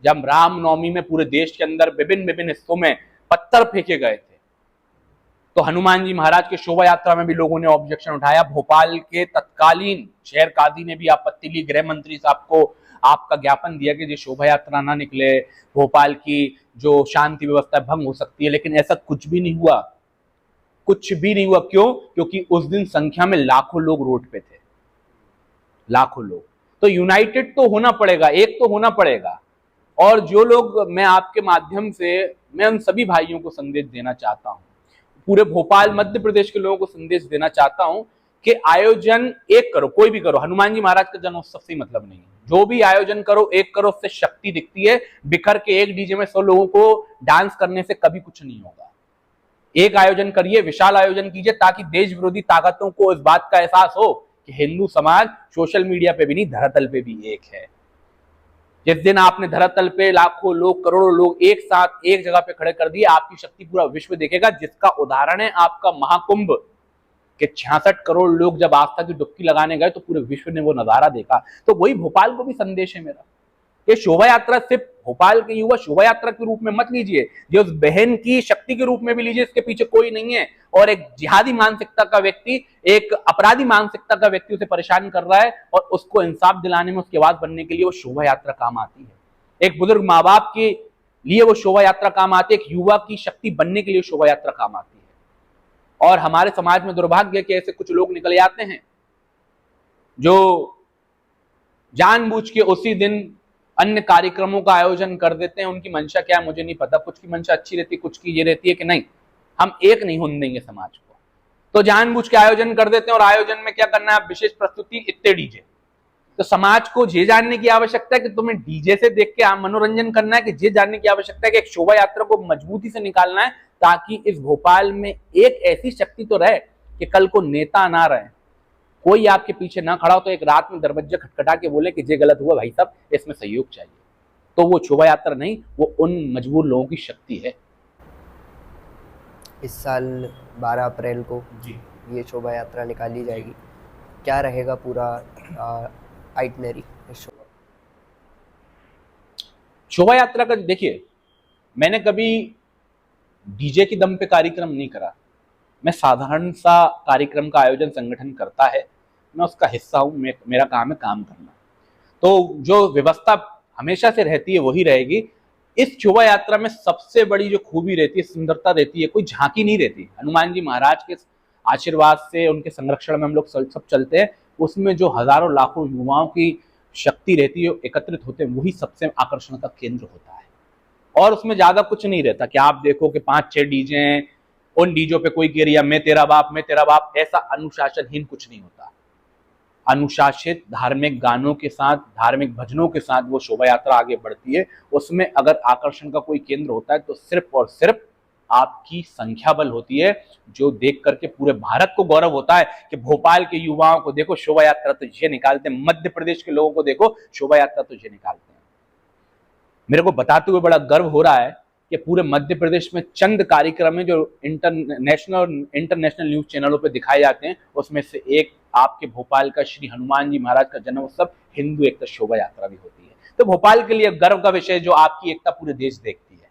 जब रामनवमी में पूरे देश के अंदर विभिन्न विभिन्न हिस्सों में पत्थर फेंके गए थे, तो हनुमान जी महाराज के शोभा यात्रा में भी लोगों ने ऑब्जेक्शन उठाया। भोपाल के तत्कालीन शहर काजी ने भी आपत्ति ली, गृह मंत्री साहब को आपका ज्ञापन दिया कि ये शोभा यात्रा ना निकले, भोपाल की जो शांति व्यवस्था भंग हो सकती है। लेकिन ऐसा कुछ भी नहीं हुआ, कुछ भी नहीं हुआ। क्यों? क्योंकि उस दिन संख्या में लाखों लोग रोड पे थे, लाखों लोग। तो यूनाइटेड तो होना पड़ेगा, एक तो होना पड़ेगा। और जो लोग, मैं आपके माध्यम से मैं उन सभी भाइयों को संदेश देना चाहता हूं, पूरे भोपाल मध्य प्रदेश के लोगों को संदेश देना चाहता हूं कि आयोजन एक करो, कोई भी करो। हनुमान जी महाराज का जन्मोत्सव से मतलब नहीं है, जो भी आयोजन करो एक करो, उससे शक्ति दिखती है। बिखर के एक डीजे में 100 लोगों को डांस करने से कभी कुछ नहीं होगा। एक आयोजन करिए, विशाल आयोजन कीजिए, ताकि देश विरोधी ताकतों को इस बात का एहसास हो कि हिंदू समाज सोशल मीडिया पे भी नहीं, धरातल पे भी एक है। जिस दिन आपने धरातल पे लाखों लोग, करोड़ों लोग एक साथ एक जगह पे खड़े कर दिए, आपकी शक्ति पूरा विश्व देखेगा। जिसका उदाहरण है आपका महाकुंभ के 66 करोड़ लोग जब आस्था की डुबकी लगाने गए तो पूरे विश्व ने वो नजारा देखा। तो वही भोपाल को भी संदेश है मेरा, ये शोभा यात्रा सिर्फ भोपाल के युवा शोभा यात्रा के रूप में मत लीजिए, ये उस बहन की शक्ति के रूप में भी लीजिए। इसके पीछे कोई नहीं है और एक जिहादी मानसिकता का व्यक्ति, एक अपराधी मानसिकता का व्यक्ति उसे परेशान कर रहा है, और उसको इंसाफ दिलाने में, उसकी आवाज बनने के लिए वो शोभा यात्रा काम आती है। एक बुजुर्ग माँ बाप के लिए वो शोभा यात्रा काम आती है, एक युवा की शक्ति बनने के लिए शोभा यात्रा काम आती है। और हमारे समाज में दुर्भाग्य के ऐसे कुछ लोग निकल आते हैं जो जानबूझ के उसी दिन अन्य कार्यक्रमों का आयोजन कर देते हैं। उनकी मंशा क्या है मुझे नहीं पता, कुछ की मंशा अच्छी रहती है, कुछ की ये रहती है कि नहीं हम एक नहीं होने देंगे समाज को, तो जानबूझ के आयोजन कर देते हैं। और आयोजन में क्या करना है, विशेष प्रस्तुति, इतने डीजे। तो समाज को ये जानने की आवश्यकता है कि तुम्हें डीजे से देख के मनोरंजन करना है, कि ये जानने की आवश्यकता है कि एक शोभा यात्रा को मजबूती से निकालना है, ताकि इस भोपाल में एक ऐसी शक्ति तो रहे कि कल को नेता ना रहे, कोई आपके पीछे ना खड़ा हो तो एक रात में दरवाजा खटखटा के बोले कि ये गलत हुआ भाई साहब, इसमें सहयोग चाहिए। तो वो शोभा यात्रा नहीं, वो उन मजबूर लोगों की शक्ति है। इस साल 12 अप्रैल को जी ये शोभा यात्रा निकाली जाएगी, क्या रहेगा पूरा आइटनरी शोभा यात्रा का? देखिए, मैंने कभी डीजे की दम पे कार्यक्रम नहीं करा, मैं साधारण सा कार्यक्रम का आयोजन संगठन करता है, मैं उसका हिस्सा हूं, मेरा काम है काम करना। तो जो व्यवस्था हमेशा से रहती है वही रहेगी। इस शोभा यात्रा में सबसे बड़ी जो खूबी रहती है, सुंदरता रहती है, कोई झांकी नहीं रहती। हनुमान जी महाराज के आशीर्वाद से, उनके संरक्षण में हम लोग सब चलते हैं। उसमें जो हजारों लाखों युवाओं की शक्ति रहती है, एकत्रित होते हैं, वही सबसे आकर्षण का केंद्र होता है। और उसमें ज्यादा कुछ नहीं रहता कि आप देखो कि 5-6 डीजे हैं, उन डीजों पे कोई कह रहा मैं तेरा बाप, ऐसा अनुशासनहीन कुछ नहीं होता। अनुशासित धार्मिक गानों के साथ, धार्मिक भजनों के साथ वो शोभा यात्रा आगे बढ़ती है। उसमें अगर आकर्षण का कोई केंद्र होता है तो सिर्फ और सिर्फ आपकी संख्या बल होती है, जो देख करके पूरे भारत को गौरव होता है कि भोपाल के युवाओं को देखो शोभा यात्रा तो ये निकालते हैं, मध्य प्रदेश के लोगों को देखो शोभा यात्रा तो ये निकालते हैं। मेरे को बताते हुए बड़ा गर्व हो रहा है कि पूरे मध्य प्रदेश में चंद कार्यक्रम है जो इंटरनेशनल न्यूज चैनलों पे दिखाए जाते हैं, उसमें से एक आपके भोपाल का श्री हनुमान जी महाराज का जन्मोत्सव हिंदू एकता शोभा यात्रा भी होती है। तो भोपाल के लिए गर्व का विषय जो आपकी एकता पूरे देश देखती है।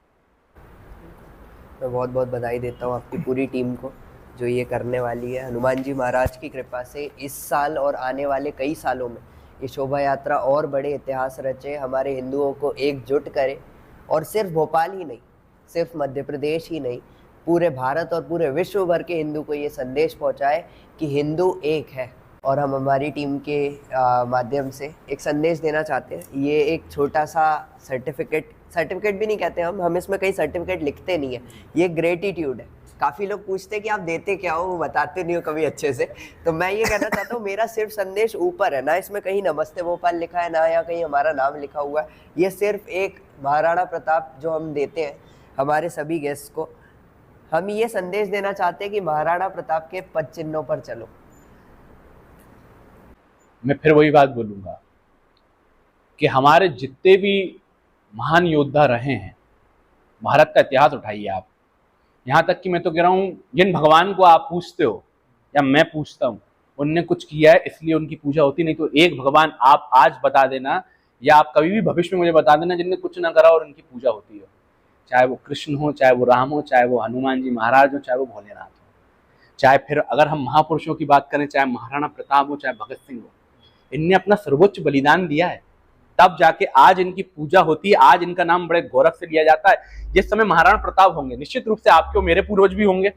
मैं बहुत बहुत बधाई देता हूँ आपकी पूरी टीम को जो ये करने वाली है। हनुमान जी महाराज की कृपा से इस साल और आने वाले कई सालों में ये शोभा यात्रा और बड़े इतिहास रचे, हमारे हिंदुओं को एकजुट करे, और सिर्फ भोपाल ही नहीं, सिर्फ मध्य प्रदेश ही नहीं, पूरे भारत और पूरे विश्व भर के हिंदू को ये संदेश पहुंचाए कि हिंदू एक है। और हम हमारी टीम के माध्यम से एक संदेश देना चाहते हैं। ये एक छोटा सा सर्टिफिकेट भी नहीं कहते हम इसमें कई सर्टिफिकेट लिखते नहीं है, ये ग्रेटिट्यूड है। काफ़ी लोग पूछते हैं कि आप देते क्या हो, वो बताते नहीं हो कभी अच्छे से। तो मैं ये कहना चाहता हूँ, मेरा सिर्फ संदेश ऊपर है, ना इसमें कहीं नमस्ते भोपाल लिखा है, ना या कहीं हमारा नाम लिखा हुआ है। ये सिर्फ एक महाराणा प्रताप जो हम देते हैं हमारे सभी गेस्ट को, हम ये संदेश देना चाहते हैं कि महाराणा प्रताप के पद चिन्हों पर चलो। मैं फिर वही बात बोलूंगा कि हमारे जितने भी महान योद्धा रहे हैं, भारत का इतिहास उठाइए आप, यहाँ तक कि मैं तो कह रहा हूँ जिन भगवान को आप पूछते हो या मैं पूछता हूँ, उनने कुछ किया है इसलिए उनकी पूजा होती, नहीं तो एक भगवान आप आज बता देना या आप कभी भी भविष्य में मुझे बता देना जिनने कुछ ना करा और उनकी पूजा होती है। चाहे वो कृष्ण हो, चाहे वो राम हो, चाहे वो हनुमान जी महाराज हो, चाहे वो भोलेनाथ हो, चाहे फिर अगर हम महापुरुषों की बात करें, चाहे महाराणा प्रताप हो, चाहे भगत सिंह हो, इनने अपना सर्वोच्च बलिदान दिया है, तब जाके आज इनकी पूजा होती है, आज इनका नाम बड़े गौरव से लिया जाता है। जिस समय महाराणा प्रताप होंगे, निश्चित रूप से आपके और मेरे पूर्वज भी होंगे,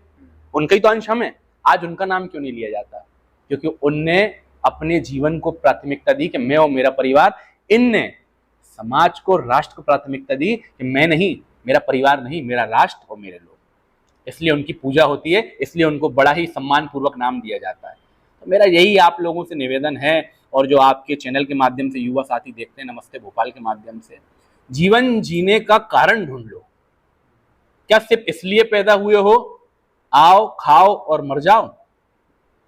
उनका ही तो अंश हम है, आज उनका नाम क्यों नहीं लिया जाता? क्योंकि उनने अपने जीवन को प्राथमिकता दी कि मैं और मेरा परिवार, इनने समाज को, राष्ट्र को प्राथमिकता दी कि मैं नहीं, मेरा परिवार नहीं, मेरा राष्ट्र और मेरे लोग, इसलिए उनकी पूजा होती है, इसलिए उनको बड़ा ही सम्मान पूर्वक नाम दिया जाता है। तो मेरा यही आप लोगों से निवेदन है, और जो आपके चैनल के माध्यम से युवा साथी देखते हैं, नमस्ते भोपाल के माध्यम से, जीवन जीने का कारण ढूंढ लो। क्या सिर्फ इसलिए पैदा हुए हो आओ खाओ और मर जाओ,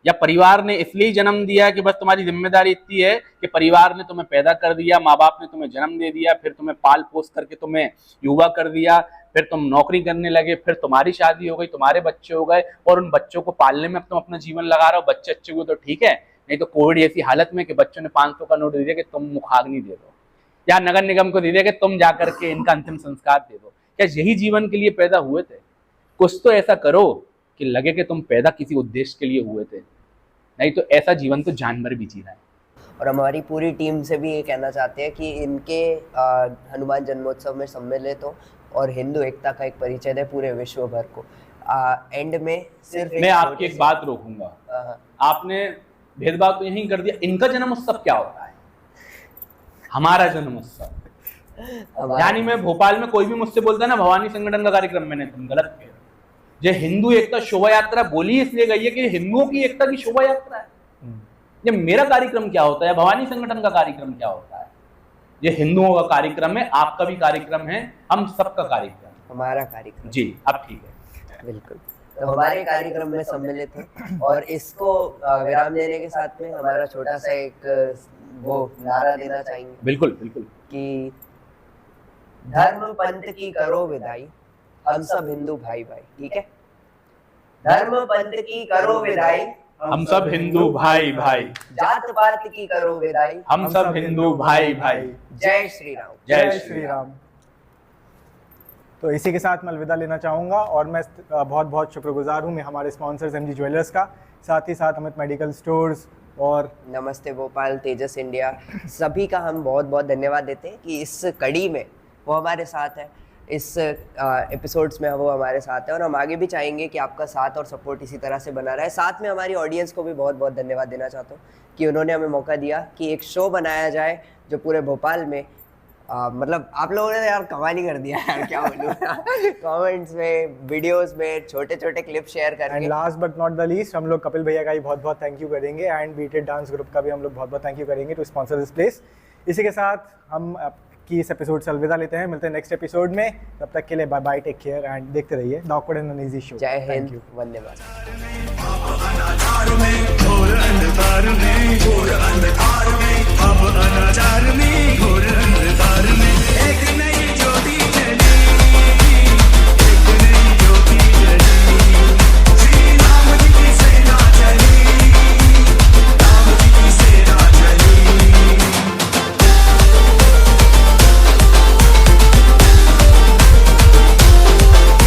या परिवार ने इसलिए जन्म दिया कि बस तुम्हारी जिम्मेदारी इतनी है कि परिवार ने तुम्हें पैदा कर दिया, माँ बाप ने तुम्हें जन्म दे दिया, फिर तुम्हें पाल पोस करके तुम्हें युवा कर दिया, फिर तुम नौकरी करने लगे, फिर तुम्हारी शादी हो गई, तुम्हारे बच्चे हो गए, और उन बच्चों को पालने में अब तुम अपना जीवन लगा रहे हो। बच्चे अच्छे हुए तो ठीक है, नहीं तो कोविड ऐसी हालत में कि बच्चों ने 500 का नोट दे दिया कि तुम मुखाग्नि दे दो, या नगर निगम को दे दिया कि तुम जाकर के इनका अंतिम संस्कार दे दो। क्या यही जीवन के लिए पैदा हुए थे? कुछ तो ऐसा करो कि लगे कि तुम पैदा किसी उद्देश्य के लिए हुए थे, नहीं तो ऐसा जीवन तो जानवर भी जी रहा है। और हमारी पूरी टीम से भी ये कहना चाहते हैं कि इनके हनुमान जन्मोत्सव में सम्मिलित हो और हिंदू एकता का एक परिचय दे पूरे विश्व भर को। एंड में सिर्फ मैं आपकी एक बात रोकूंगा, आपने भेदभाव तो यही कर दिया। इनका जन्मोत्सव क्या होता है? हमारा जन्मोत्सव। यानी मैं भोपाल में कोई भी मुझसे बोलता है ना भवानी संगठन का कार्यक्रम, मैंने तुम गलत कह, ये हिंदू एकता शोभा यात्रा बोली इसलिए गई है कि हिंदुओं की एकता की शोभा यात्रा है। ये मेरा कार्यक्रम क्या होता है, भवानी संगठन का कार्यक्रम क्या होता है? ये हिंदुओं का कार्यक्रम है, आपका भी कार्यक्रम है, हम सबका कार्यक्रम, हमारा कार्यक्रम। जी अब ठीक है, बिल्कुल। तो हमारे कार्यक्रम में सम्मिलित है, और इसको विराम देने के साथ में हमारा छोटा सा एक वो नारा देना चाहेंगे। बिल्कुल बिल्कुल, कि धर्म पंथ की करो विदाई, हम सब हिंदू भाई भाई। ठीक है, धर्म पंथ की करो विदाई, हम सब हिंदू भाई भाई, जात पात की करो विदाई, हम सब हिंदू भाई भाई। जय श्री राम। जय श्री राम। तो इसी के साथ मैं अलविदा लेना चाहूँगा, और मैं बहुत बहुत शुक्रगुजार हूँ मैं हमारे स्पॉन्सर्स एमजी ज्वेलर्स का, साथ ही साथ अमित मेडिकल स्टोर्स और नमस्ते भोपाल, तेजस इंडिया, सभी का हम बहुत बहुत धन्यवाद देते हैं कि इस कड़ी में वो हमारे साथ है, इस एपिसोड्स में वो हमारे साथ है, और हम आगे भी चाहेंगे कि आपका साथ और सपोर्ट इसी तरह से बना रहे। साथ में हमारी ऑडियंस को भी बहुत बहुत धन्यवाद देना चाहता हूँ कि उन्होंने हमें मौका दिया कि एक शो बनाया जाए जो पूरे भोपाल में मतलब आप लोगों ने यार कमाल ही कर दिया यार, क्या बोलूँ कमेंट्स में, वीडियोस में छोटे छोटे क्लिप शेयर करके। And last but not the least, हम लोग कपिल भैया का ही बहुत बहुत थैंक यू करेंगे, एंड बीटेड डांस ग्रुप का भी हम लोग बहुत बहुत थैंक यू करेंगे टू स्पॉन्सर दिस प्लेस। इसी के साथ हम की इस एपिसोड से अलविदा लेते हैं, मिलते हैं नेक्स्ट एपिसोड में, तब तक के लिए bye bye, take care and देखते रहिए the awkward and uneasy show. जय हिंद, वंदे मातरम।